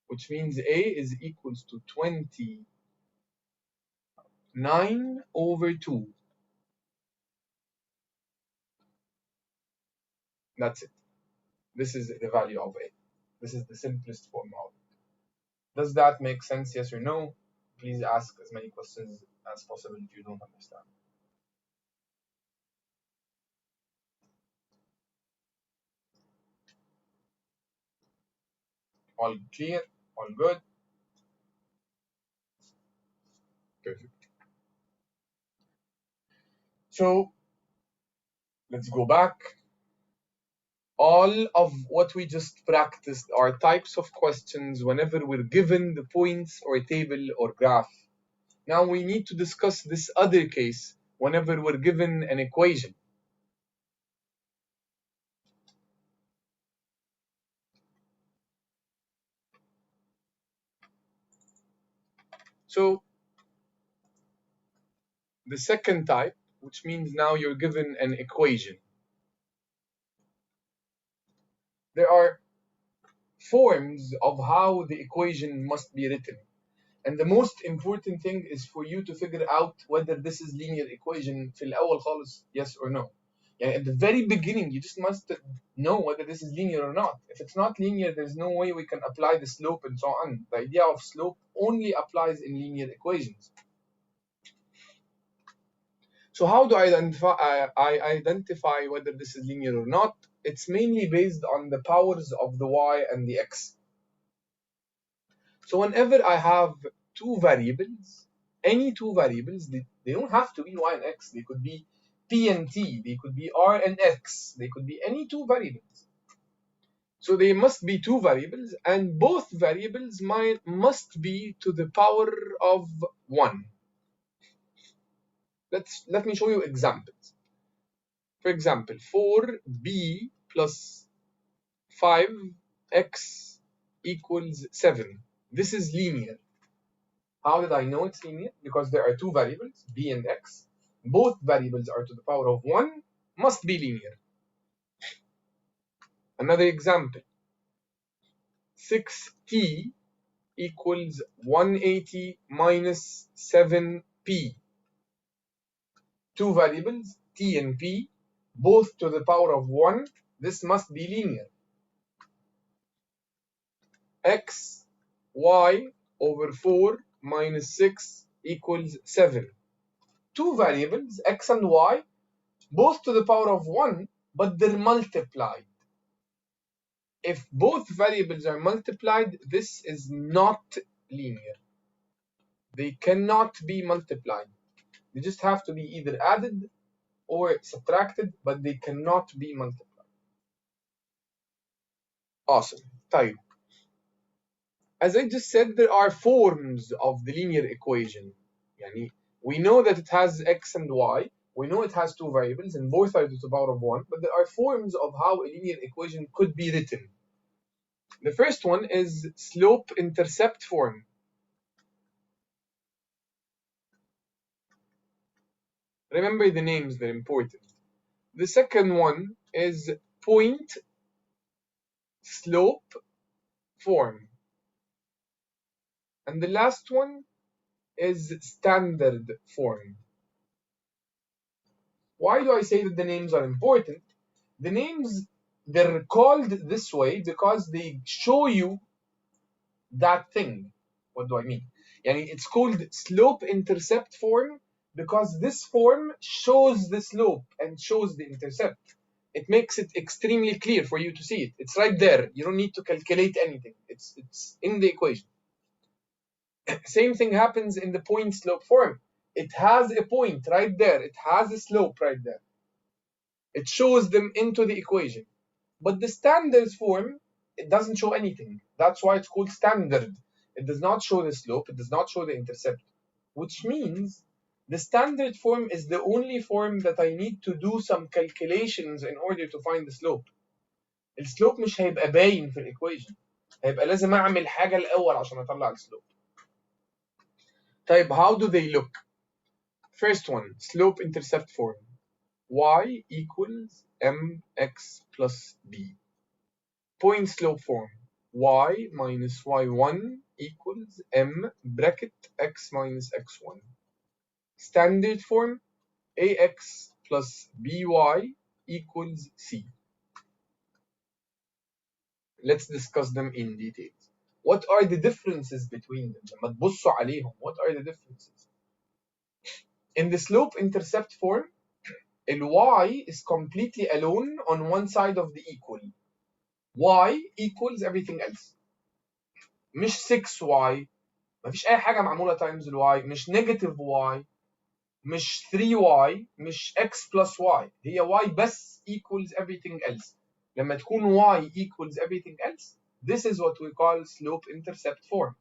which means A is equals to 29 over 2. That's it. This is the value of A. This is the simplest form of it. Does that make sense, yes or no? Please ask as many questions as possible if you don't understand. All clear? All good? Perfect. So let's go back. All of what we just practiced are types of questions whenever we're given the points or a table or graph. Now we need to discuss this other case whenever we're given an equation. So the second type, which means now you're given an equation. There are forms of how the equation must be written. And the most important thing is for you to figure out whether this is linear equation في الأول خالص, yes or no. يعني at the very beginning, you just must know whether this is linear or not. If it's not linear, there's no way we can apply the slope and so on. The idea of slope only applies in linear equations. So how do I identify whether this is linear or not? It's mainly based on the powers of the y and the x. So whenever I have two variables, any two variables, they don't have to be y and x. They could be p and t. They could be r and x. They could be any two variables. So they must be two variables, and both variables must be to the power of 1. Let me show you examples. For example, 4b plus 5x equals 7. This is linear. How did I know it's linear? Because there are two variables, b and x. Both variables are to the power of 1, must be linear. Another example, 6t equals 180 minus 7p. Two variables, t and p, both to the power of 1. This must be linear. X, y over 4 minus 6 equals 7. Two variables, x and y, both to the power of 1, but they're multiplied. If both variables are multiplied, this is not linear. They cannot be multiplied. They just have to be either added or subtracted, but they cannot be multiplied. Awesome. طيب. As I just said, there are forms of the linear equation. يعني we know that it has x and y. We know it has two variables, and both are to the power of 1. But there are forms of how a linear equation could be written. The first one is slope-intercept form. Remember the names, they're important. The second one is point-slope form. And the last one is standard form. Why do I say that the names are important? The names, they're called this way because they show you that thing. What do I mean? Yani it's called slope-intercept form because this form shows the slope and shows the intercept. It makes it extremely clear for you to see it. It's right there. You don't need to calculate anything. It's in the equation. Same thing happens in the point slope form. It has a point right there. It has a slope right there. It shows them into the equation. But the standard form, it doesn't show anything. That's why it's called standard. It does not show the slope, it does not show the intercept, which means the standard form is the only form that I need to do some calculations in order to find the slope. السلوب مش هيبقى باين في الايكويشن، هيبقى لازم اعمل حاجه الاول عشان اطلع السلوب. طيب how do they look? First one, slope intercept form. Y equals mx plus b. Point slope form. Y minus y1 equals m bracket x minus x1. Standard form, ax plus by equals c. Let's discuss them in detail. What are the differences between them? لما تبصوا عليهم, what are the differences? In the slope intercept form, y is completely alone on one side of the equal. y equals everything else. مش 6y, مفيش أي حاجة معمولة times y, مش negative y, مش 3y, مش x plus y. هي y بس equals everything else. لما تكون y equals everything else, this is what we call slope intercept form.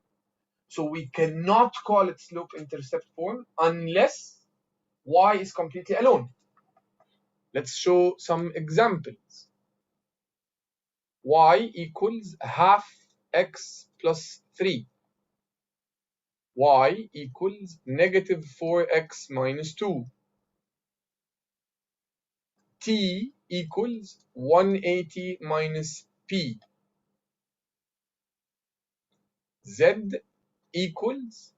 So we cannot call it slope intercept form unless y is completely alone. Let's show some examples. Y equals half x plus 3. Y equals negative 4x minus 2. T equals 180 minus P. Z equals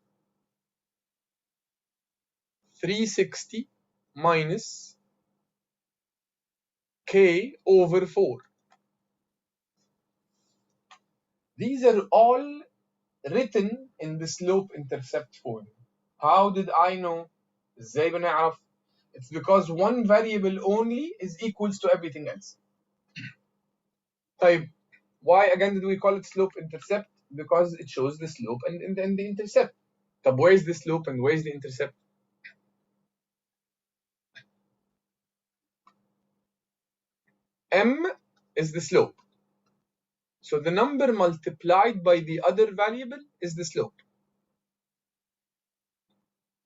360 minus K over 4. These are all written in the slope intercept form. How did I know? ازاي بنعرف? It's because one variable only is equals to everything else. طيب, why again did we call it slope intercept? Because it shows the slope and the intercept. طب where is the slope and where is the intercept? M is the slope. So the number multiplied by the other variable is the slope.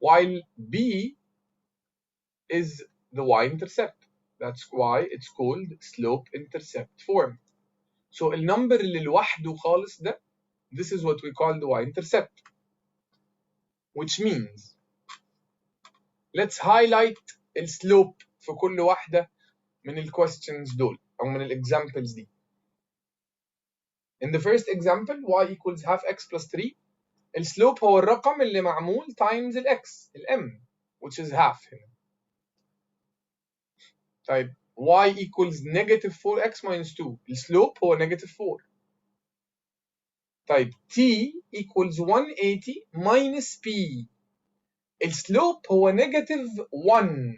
While B is the y-intercept. That's why it's called slope intercept form. So النمبر اللي لوحده خالص ده, this is what we call the y-intercept. Which means, let's highlight السلوب في كل واحدة من الquestions دول أو من الexamples دي. In the first example, y equals half x plus 3. السلوب هو الرقم اللي معمول times الx, الm, which is half هنا. طيب, y equals negative 4x minus 2. السلوب هو negative 4. طيب, t equals 180 minus p. السلوب هو negative 1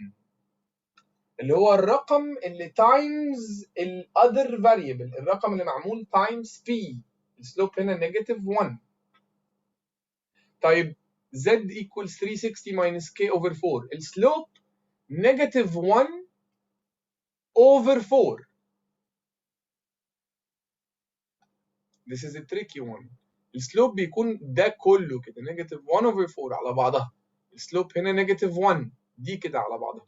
اللي هو الرقم اللي times ال other variable, الرقم اللي معمول times p. السلوب هنا negative 1. طيب, z equals 360 minus k over 4. السلوب negative 1 over 4. This is a tricky one. السلوب بيكون ده كله كده negative 1 over 4 على بعضها. السلوب هنا negative 1 دي كده على بعضها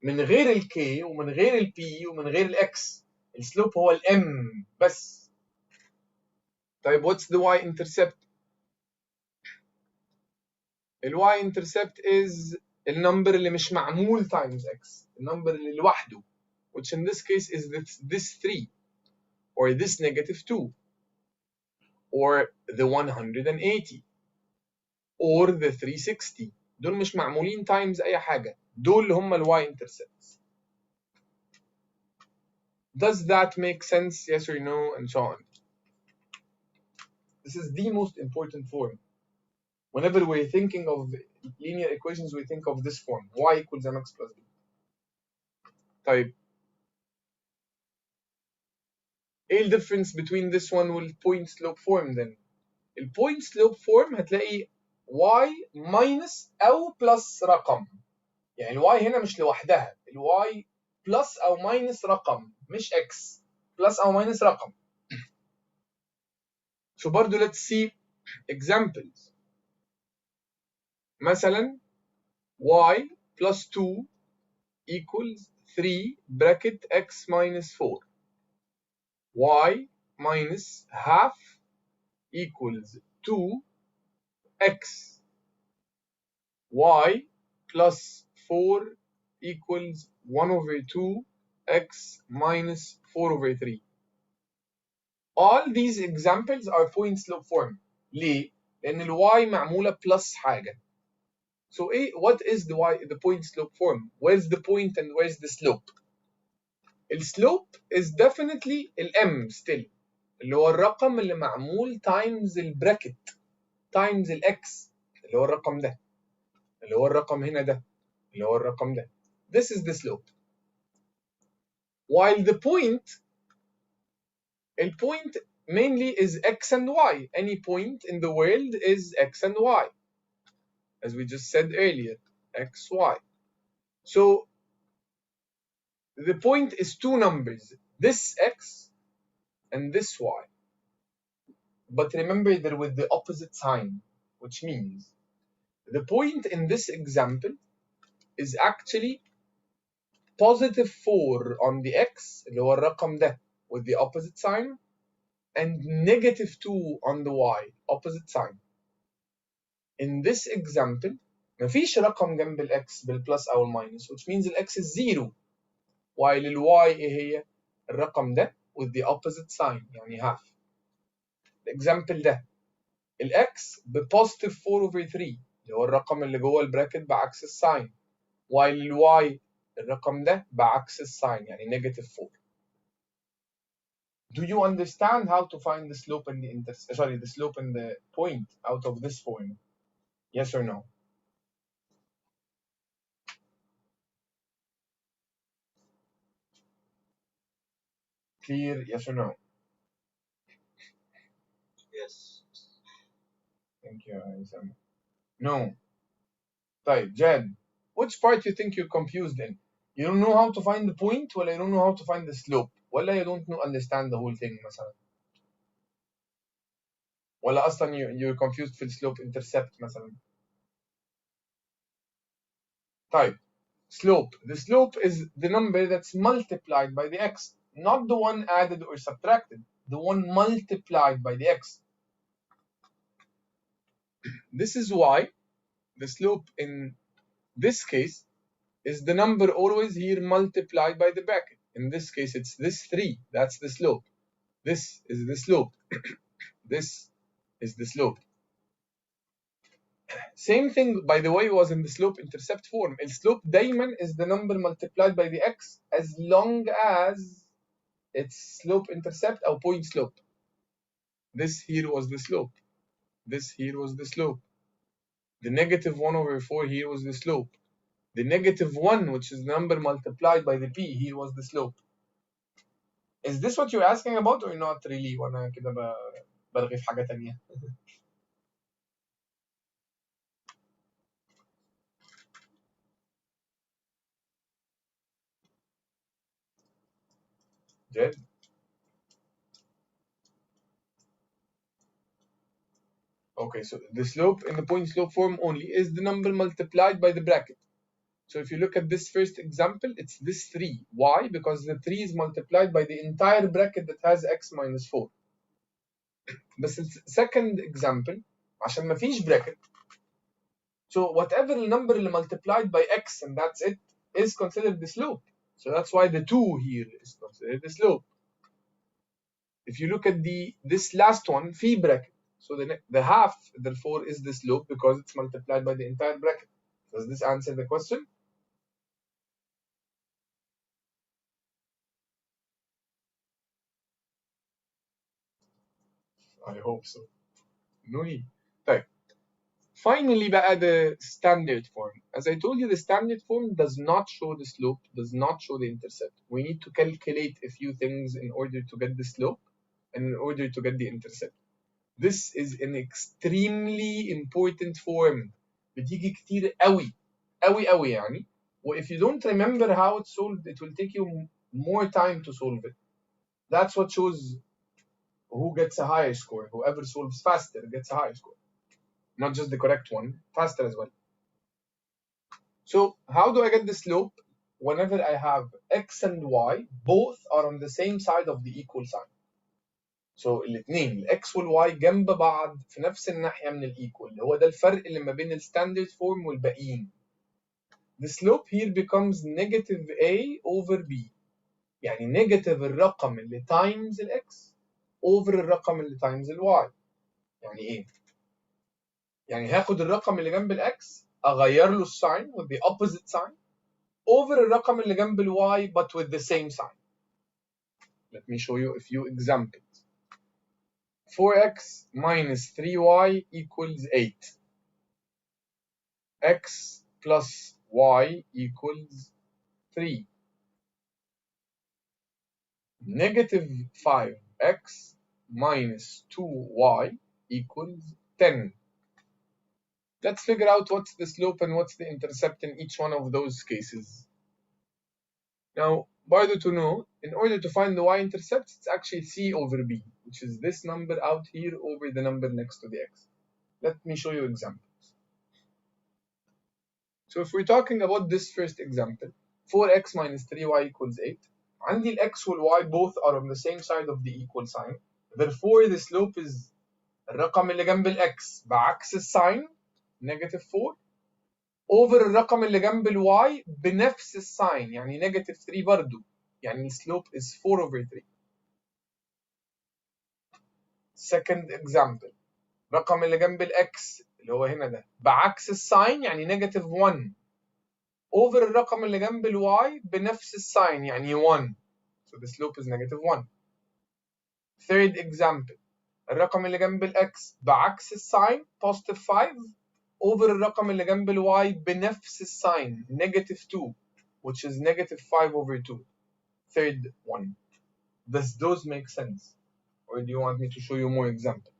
من غير ال k ومن غير ال p ومن غير ال x. السلوب هو ال m بس. طيب, what's the y-intercept? ال y-intercept is النمبر اللي مش معمول times x, النمبر اللي لوحده, which in this case is this 3 or this negative 2 or the 180 or the 360. دول مش معمولين times أي حاجة, دول اللي هم ال y-intercepts. Does that make sense? Yes or no? And so on. This is the most important form. Whenever we're thinking of linear equations, we think of this form, y equals mx plus b. طيب, ايه ال difference between this one وال point slope form then? ال point slope form هتلاقي y minus أو plus رقم. يعني ال y هنا مش لوحدها, ال y plus أو minus رقم, مش x, plus أو minus رقم. So برضو let's see examples. مثلا y plus 2 equals 3 bracket x minus 4. Y minus half equals 2x. Y plus 4 equals 1 over 2 x minus 4 over 3. All these examples are point slope form. ليه؟ لأن ال y معمولة plus حاجة. So what is the point slope form? Where's the point and where's the slope? The slope is definitely ال m still, اللي هو الرقم اللي معمول times البراكت times ال x، اللي هو الرقم ده، اللي هو الرقم هنا ده، اللي هو الرقم ده. This is the slope. While the point mainly is x and y. Any point in the world is x and y, as we just said earlier, x, y. So the point is two numbers, this x and this y. But remember, they're with the opposite sign, which means the point in this example is actually positive 4 on the x, اللي هو الرقم ده, with the opposite sign, and negative 2 on the y, opposite sign. In this example, مفيش رقم جنب الx بالبلس أو الماينس, which means الx is 0, while الy إيه هي؟ الرقم ده with the opposite sign, يعني half. الإكزامبل ده الx بpositive 4 over 3, اللي هو الرقم اللي جوه البراكت بعكس الساين, while الy الرقم ده بعكس الساين, يعني negative 4. Do you understand how to find the slope and the slope and the point out of this form? Yes or no? Clear? Yes or no? Yes. Thank you, Isam. No. طيب, Jed, which part you think you're confused in? You don't know how to find the point, ولا you don't know how to find the slope, ولا you don't understand the whole thing مثلا, ولا أصلا you're confused في slope intercept مثلا. طيب, slope. The slope is the number that's multiplied by the x, not the one added or subtracted, the one multiplied by the x. This is why the slope in this case is the number always here multiplied by the bracket. In this case, it's this 3. That's the slope. This is the slope. This is the slope. Same thing, by the way, was in the slope intercept form. The slope دايما is the number multiplied by the x as long as it's slope intercept or point slope. This here was the slope. This here was the slope. The negative 1 over 4 here was the slope. The negative 1, which is the number multiplied by the p, here was the slope. Is this what you're asking about or not really? وانا كده برغي في حاجة تانية. Jed? Okay, so the slope in the point slope form only is the number multiplied by the bracket. So if you look at this first example, it's this 3. Why? Because the 3 is multiplied by the entire bracket that has x minus 4. But the second example, عشان ما فيش bracket, so whatever number multiplied by x and that's it is considered the slope. So that's why the 2 here is considered the slope. If you look at this last one, phi bracket, so the half therefore is the slope because it's multiplied by the entire bracket. Does this answer the question? I hope so. No. طيب. Finally بقى the standard form. As I told you, the standard form does not show the slope, does not show the intercept. We need to calculate a few things in order to get the slope and in order to get the intercept. This is an extremely important form. بتيجي كتير قوي قوي قوي يعني. If you don't remember how it's solved, it will take you more time to solve it. That's what shows who gets a higher score. Whoever solves faster gets a higher score. Not just the correct one, faster as well. So how do I get the slope? Whenever I have x and y, both are on the same side of the equal sign. So الاثنين الاكس والواي جنب بعض في نفس الناحية من الايكوال. هو ده الفرق اللي ما بين الستاندرد فورم والباقيين. The slope here becomes negative a over b. يعني نيجاتيف الرقم اللي تايمز الاكس over الرقم اللي تايمز الواي. يعني ايه؟ يعني هاخد الرقم اللي جنب الاكس اغير له الساين with the opposite sign over الرقم اللي جنب الواي but with the same sign. Let me show you a few examples. 4x minus 3y equals 8. X plus y equals 3. Negative 5x minus 2y equals 10. Let's figure out what's the slope and what's the intercept in each one of those cases. Now, برضه to know, in order to find the y-intercept, it's actually c over b, which is this number out here over the number next to the x. Let me show you examples. So if we're talking about this first example, 4x minus 3y equals 8. عندي ال x وال y both are on the same side of the equal sign. Therefore, the slope is الرقم اللي جنب ال x بعكس الساين negative 4 over الرقم اللي جنب ال y بنفس الساين يعني negative 3 برضو. يعني slope is 4 over 3. Second example, الرقم اللي جنب ال x اللي هو هنا ده بعكس الساين يعني negative 1 over الرقم اللي جنب ال y بنفس الساين يعني 1. So the slope is negative 1. Third example, الرقم اللي جنب ال x بعكس الساين positive 5 over الرقم اللي جنب ال y بنفس الساين negative 2 which is negative 5 over 2. Third one. Does those make sense? Or do you want me to show you more examples?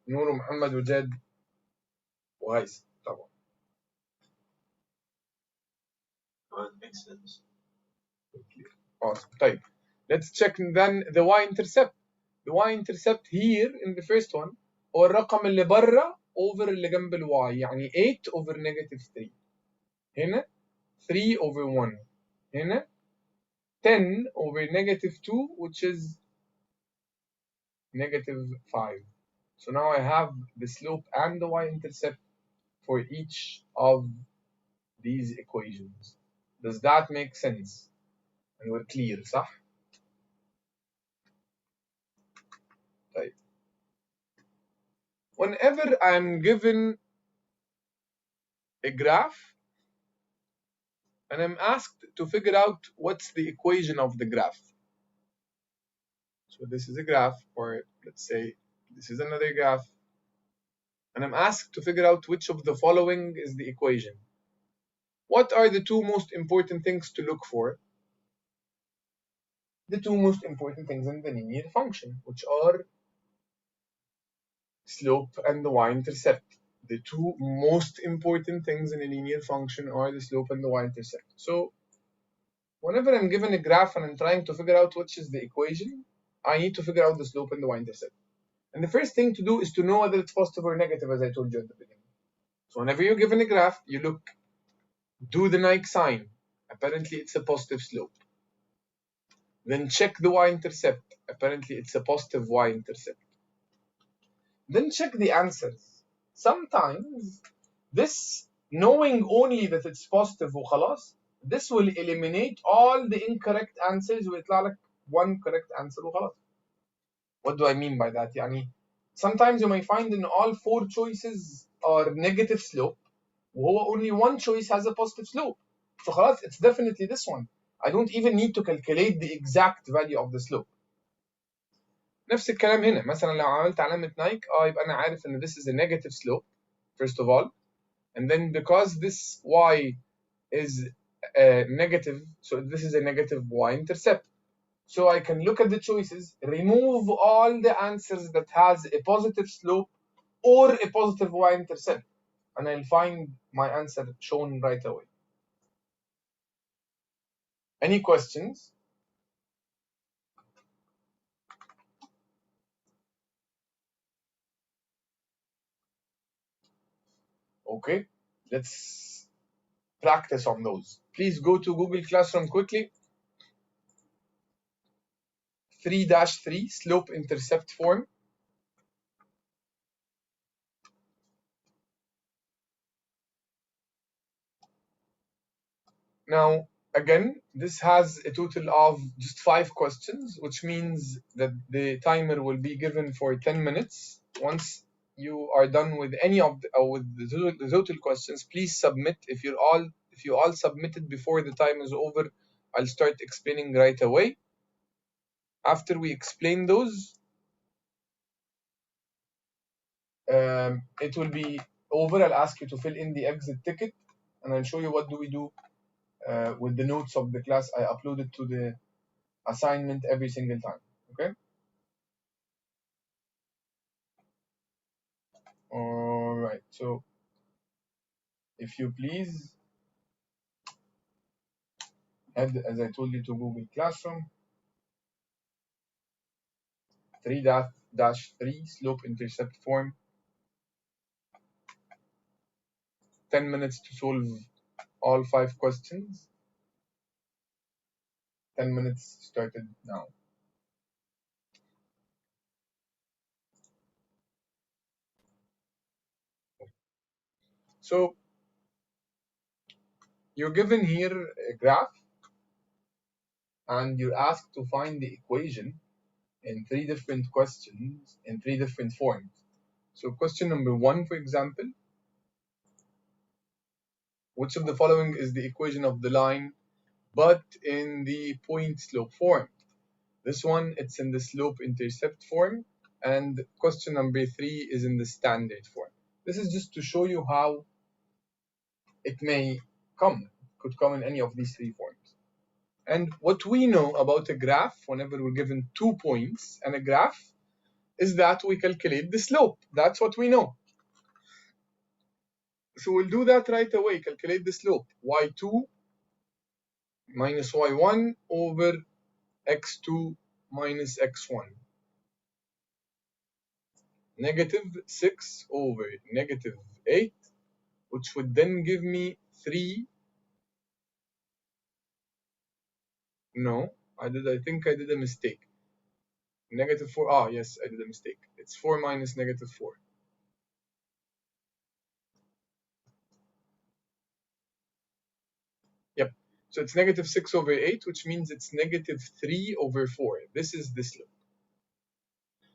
نور ومحمد وجاد وهيثم طبعا. It makes sense. Awesome. طيب, let's check then the y-intercept. The y-intercept here in the first one هو الرقم اللي بره over اللي جنب ال y يعني 8 over negative 3. هنا 3 over 1. هنا 10 over negative 2 which is negative 5. So now I have the slope and the y-intercept for each of these equations. Does that make sense? And we're clear, صح? طيب. Whenever I'm given a graph and I'm asked to figure out what's the equation of the graph. So this is a graph, or let's say this is another graph, and I'm asked to figure out which of the following is the equation. What are the two most important things to look for? The two most important things in the linear function, which are slope and the y-intercept. The two most important things in a linear function are the slope and the y-intercept. So whenever I'm given a graph and I'm trying to figure out which is the equation, I need to figure out the slope and the y-intercept. And the first thing to do is to know whether it's positive or negative, as I told you at the beginning. So whenever you're given a graph, you look, do the Nike sign. Apparently it's a positive slope. Then check the y-intercept. Apparently it's a positive y-intercept. Then check the answers. Sometimes this, knowing only that it's positive وخلاص, this will eliminate all the incorrect answers ويطلع لك one correct answer وخلاص. What do I mean by that? يعني sometimes you may find in all 4 choices are negative slope وهو only one choice has a positive slope. So خلاص, it's definitely this one. I don't even need to calculate the exact value of the slope. نفس الكلام هنا. مثلا لو عملت علامة نايك يبقى أنا عارف إن this is a negative slope first of all, and then because this y is negative, so this is a negative y-intercept. So I can look at the choices, remove all the answers that has a positive slope or a positive y-intercept, and I'll find my answer shown right away. Any questions? Okay, let's practice on those. Please go to Google Classroom quickly. 3-3 slope intercept form. Now, again, this has a total of just 5 questions, which means that the timer will be given for 10 minutes. Once you are done with any of the total questions, please submit. If you all submitted before the time is over, I'll start explaining right away. After we explain those, it will be over. I'll ask you to fill in the exit ticket, and I'll show you what do we do with the notes of the class I uploaded to the assignment every single time. Okay. All right. So if you please head, as I told you, to Google Classroom. 3-3 slope intercept form. 10 minutes to solve all 5 questions. 10 minutes started now. So you're given here a graph, and you're asked to find the equation in 3 different questions in 3 different forms. So question number 1, for example, which of the following is the equation of the line but in the point slope form? This one, it's in the slope intercept form, and question number 3 is in the standard form. This is just to show you how it may come. It could come in any of these 3 forms. And what we know about a graph, whenever we're given 2 points and a graph, is that we calculate the slope. That's what we know. So we'll do that right away. Calculate the slope. y2 minus y1 over x2 minus x1. -6 over -8, which would then give me 3. No, I think I did a mistake. -4. Ah, yes, I did a mistake. It's 4 minus -4. Yep. So it's -6 over 8, which means it's -3 over 4. This is the slope.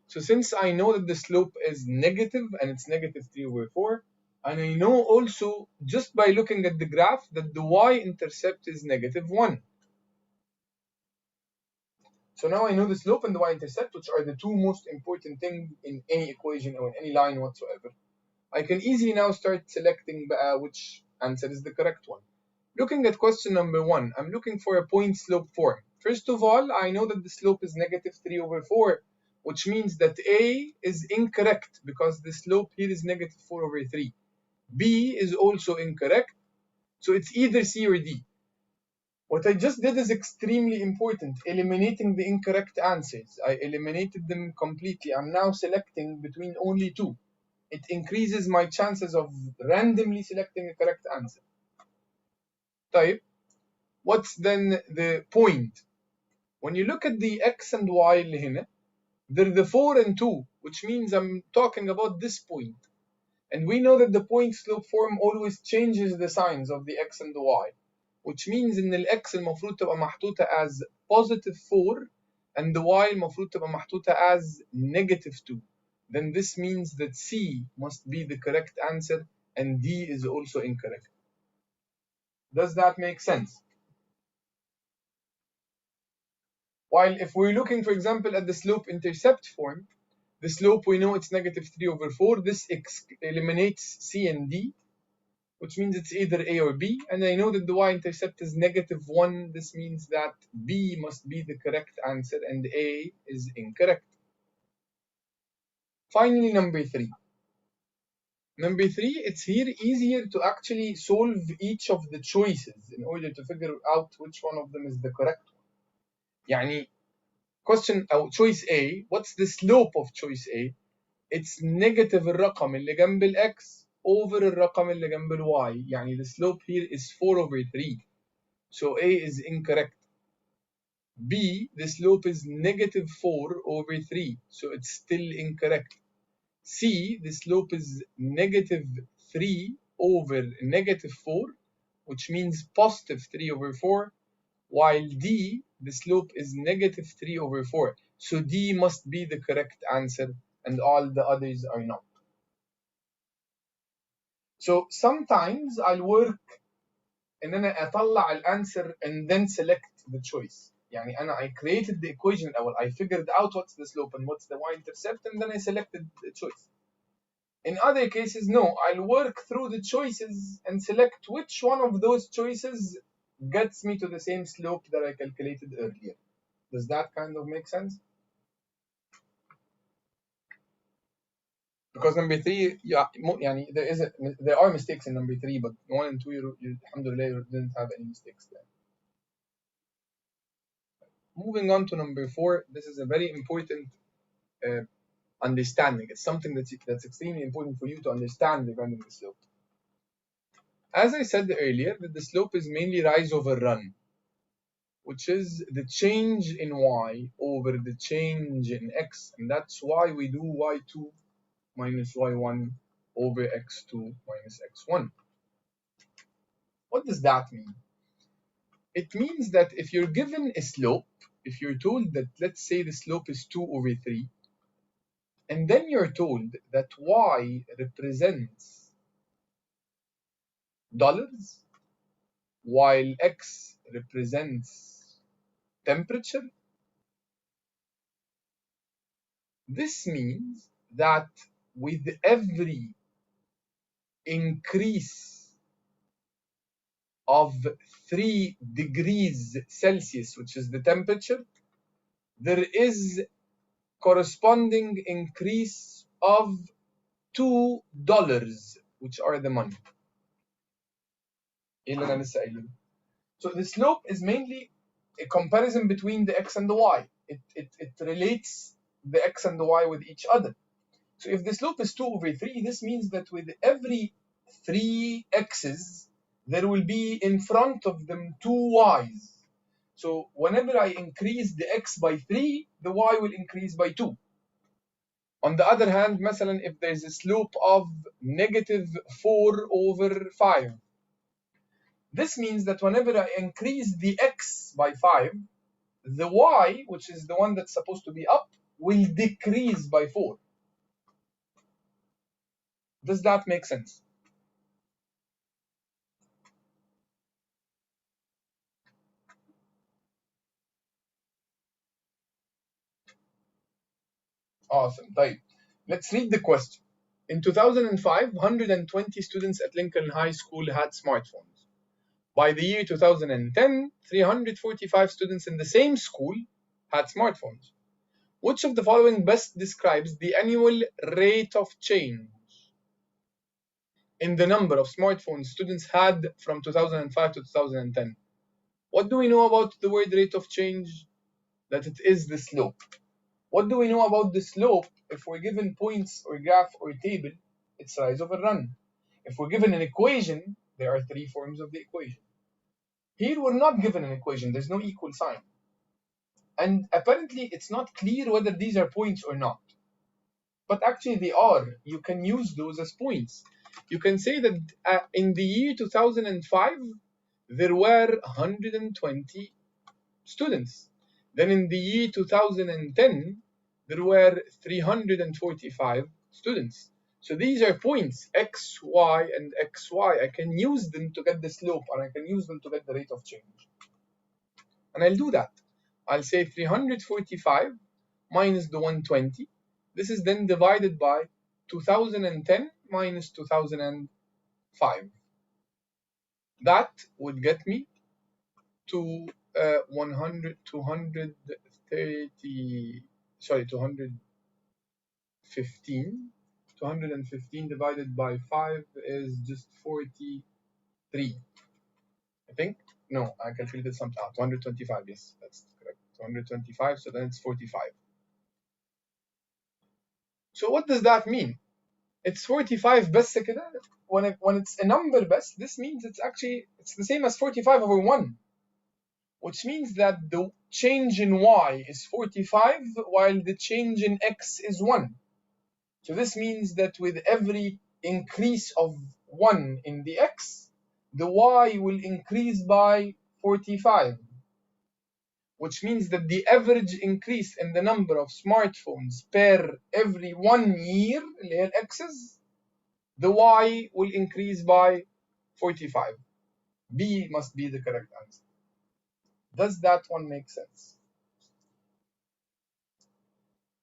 So since I know that the slope is negative and it's -3 over 4, and I know also just by looking at the graph that the y-intercept is -1. So now I know the slope and the y-intercept, which are the 2 most important things in any equation or in any line whatsoever. I can easily now start selecting which answer is the correct one. Looking at question number 1, I'm looking for a point slope form. First of all, I know that the slope is -3 over 4, which means that A is incorrect because the slope here is -4 over 3. B is also incorrect, so it's either C or D. What I just did is extremely important, eliminating the incorrect answers. I eliminated them completely. I'm now selecting between only 2. It increases my chances of randomly selecting a correct answer. Type. What's then the point? When you look at the x and y اللي هنا, they're the 4 and 2, which means I'm talking about this point. And we know that the point slope form always changes the signs of the x and the y, which means ان الاكس المفروض تبقى محطوطة as +4 and the y المفروض تبقى محطوطة as -2. Then this means that C must be the correct answer and D is also incorrect. Does that make sense? While if we're looking, for example, at the slope intercept form, the slope we know it's -3 over 4. This eliminates C and D, which means it's either A or B. And I know that the y-intercept is -1. This means that B must be the correct answer and A is incorrect. Finally, number 3. Number 3, it's here easier to actually solve each of the choices in order to figure out which one of them is the correct one. يعني question أو choice A, what's the slope of choice A? It's negative الرقم اللي جنب الx over الرقم اللي جنب ال y. يعني the slope here is 4/3. So A is incorrect. B, the slope is -4/3. So it's still incorrect. C, the slope is -3/4, which means +3/4, while D, the slope is -3/4. So D must be the correct answer, and all the others are not. So sometimes I'll work ان انا اطلع الانسر and then select the choice. يعني انا I created the equation الاول, I figured out what's the slope and what's the y-intercept, and then I selected the choice. In other cases, no, I'll work through the choices and select which one of those choices gets me to the same slope that I calculated earlier. Does that kind of make sense? Because number 3, yeah, يعني there are mistakes in number 3, but 1 and 2, alhamdulillah, you didn't have any mistakes there. Moving on to number 4, this is a very important understanding. It's something that's extremely important for you to understand regarding the slope. As I said earlier, that the slope is mainly rise over run, which is the change in y over the change in x, and that's why we do y2 minus y1 over x2 minus x1. What does that mean? It means that if you're given a slope, if you're told that, let's say the slope is 2/3, and then you're told that y represents dollars while x represents temperature, this means that with every increase of 3 degrees Celsius, which is the temperature, there is corresponding increase of $2, which are the money. So the slope is mainly a comparison between the x and the y. It relates the x and the y with each other. So if the slope is 2/3, this means that with every 3 x's, there will be in front of them 2 y's. So whenever I increase the x by 3, the y will increase by 2. On the other hand, مثلا, if there's a slope of -4/5, this means that whenever I increase the x by 5, the y, which is the one that's supposed to be up, will decrease by 4. Does that make sense? Awesome. طيب. Let's read the question. In 2005, 120 students at Lincoln High School had smartphones. By the year 2010, 345 students in the same school had smartphones. Which of the following best describes the annual rate of change in the number of smartphones students had from 2005 to 2010? What do we know about the word rate of change? That it is the slope. What do we know about the slope? If we're given points or graph or table, it's rise over run. If we're given an equation, there are 3 forms of the equation. Here we're not given an equation, there's no equal sign. And apparently it's not clear whether these are points or not. But actually they are. You can use those as points. You can say that in the year 2005, there were 120 students. Then in the year 2010, there were 345 students. So these are points, x, y, and xy. I can use them to get the slope, and I can use them to get the rate of change. And I'll do that. I'll say 345 minus the 120. This is then divided by 2010 minus 2005. That would get me to 230, sorry, 215. 215 divided by 5 is just 43. I think. No, I calculated something out. 225, yes, that's correct. 225, so then it's 45. So what does that mean? it's 45 بس كده. when it's a number بس, this means it's the same as 45 over 1, which means that the change in y is 45 while the change in x is 1. So this means that with every increase of 1 in the x, the y will increase by 45, which means that the average increase in the number of smartphones per every 1 year, اللي هي x's, the y will increase by 45. B must be the correct answer. Does that one make sense?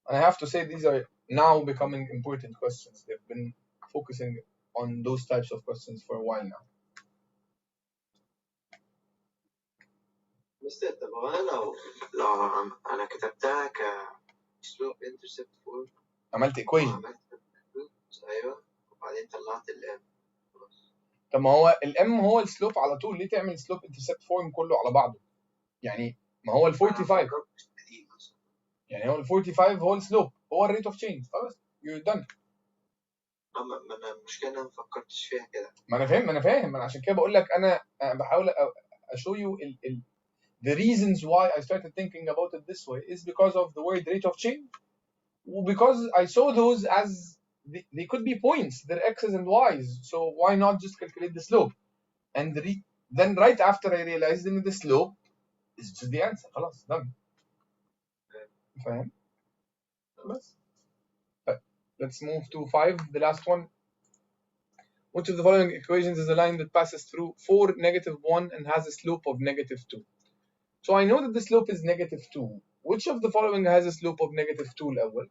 And I have to say these are now becoming important questions. They've been focusing on those types of questions for a while now. مستر طب هو انا لو انا كتبتها كسلوب انترسبت فورم عملت equation. وعملت ايوه وبعدين طلعت الام. طب ما هو الام هو السلوب على طول، ليه تعمل سلوب انترسبت فورم كله على بعضه؟ يعني ما هو ال 45 يعني هو ال 45 هو السلوب، هو الريت اوف تشينج، خلاص you're done. ما انا المشكله انا ما فكرتش فيها كده. ما انا فاهم انا عشان كده بقول لك انا بحاول show you the reasons why I started thinking about it this way is because of the word rate of change, because I saw those as they could be points, they're x's and y's, so why not just calculate the slope? And then right after I realized that the slope is just the answer, خلاص done. فاهم؟ بس. Let's move to 5, the last one. Which of the following equations is a line that passes through 4, -1 and has a slope of -2? So I know that the slope is -2. Which of the following has a slope of -2 الأول?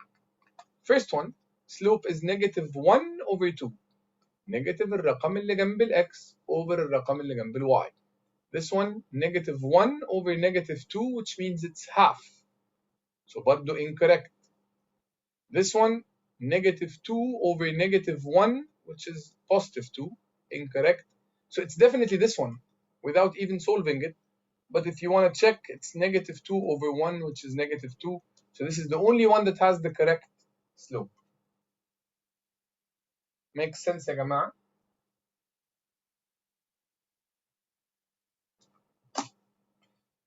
First one, slope is -1 over 2. Negative الرقم اللي جنب الx over الرقم اللي جنب الy. This one, -1 over -2, which means it's half. So برضو incorrect. This one, -2 over -1, which is +2, incorrect. So it's definitely this one, without even solving it. But if you want to check, it's -2 over 1, which is -2. So this is the only one that has the correct slope. Makes sense يا جماعة?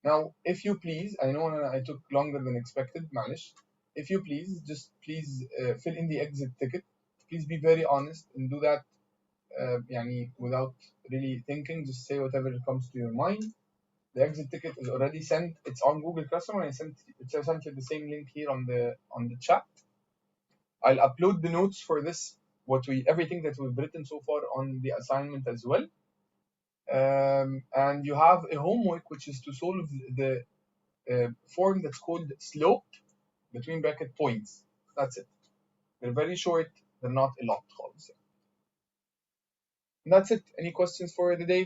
Now, if you please, I know I took longer than expected, معلش. If you please, just please fill in the exit ticket. Please be very honest and do that يعني without really thinking. Just say whatever comes to your mind. The exit ticket is already sent. It's on Google Classroom. It's essentially the same link here on the chat. I'll upload the notes for this, everything that we've written so far on the assignment as well. And you have a homework, which is to solve the form that's called slope between bracket points. That's it. They're very short. They're not a lot. And that's it. Any questions for the day?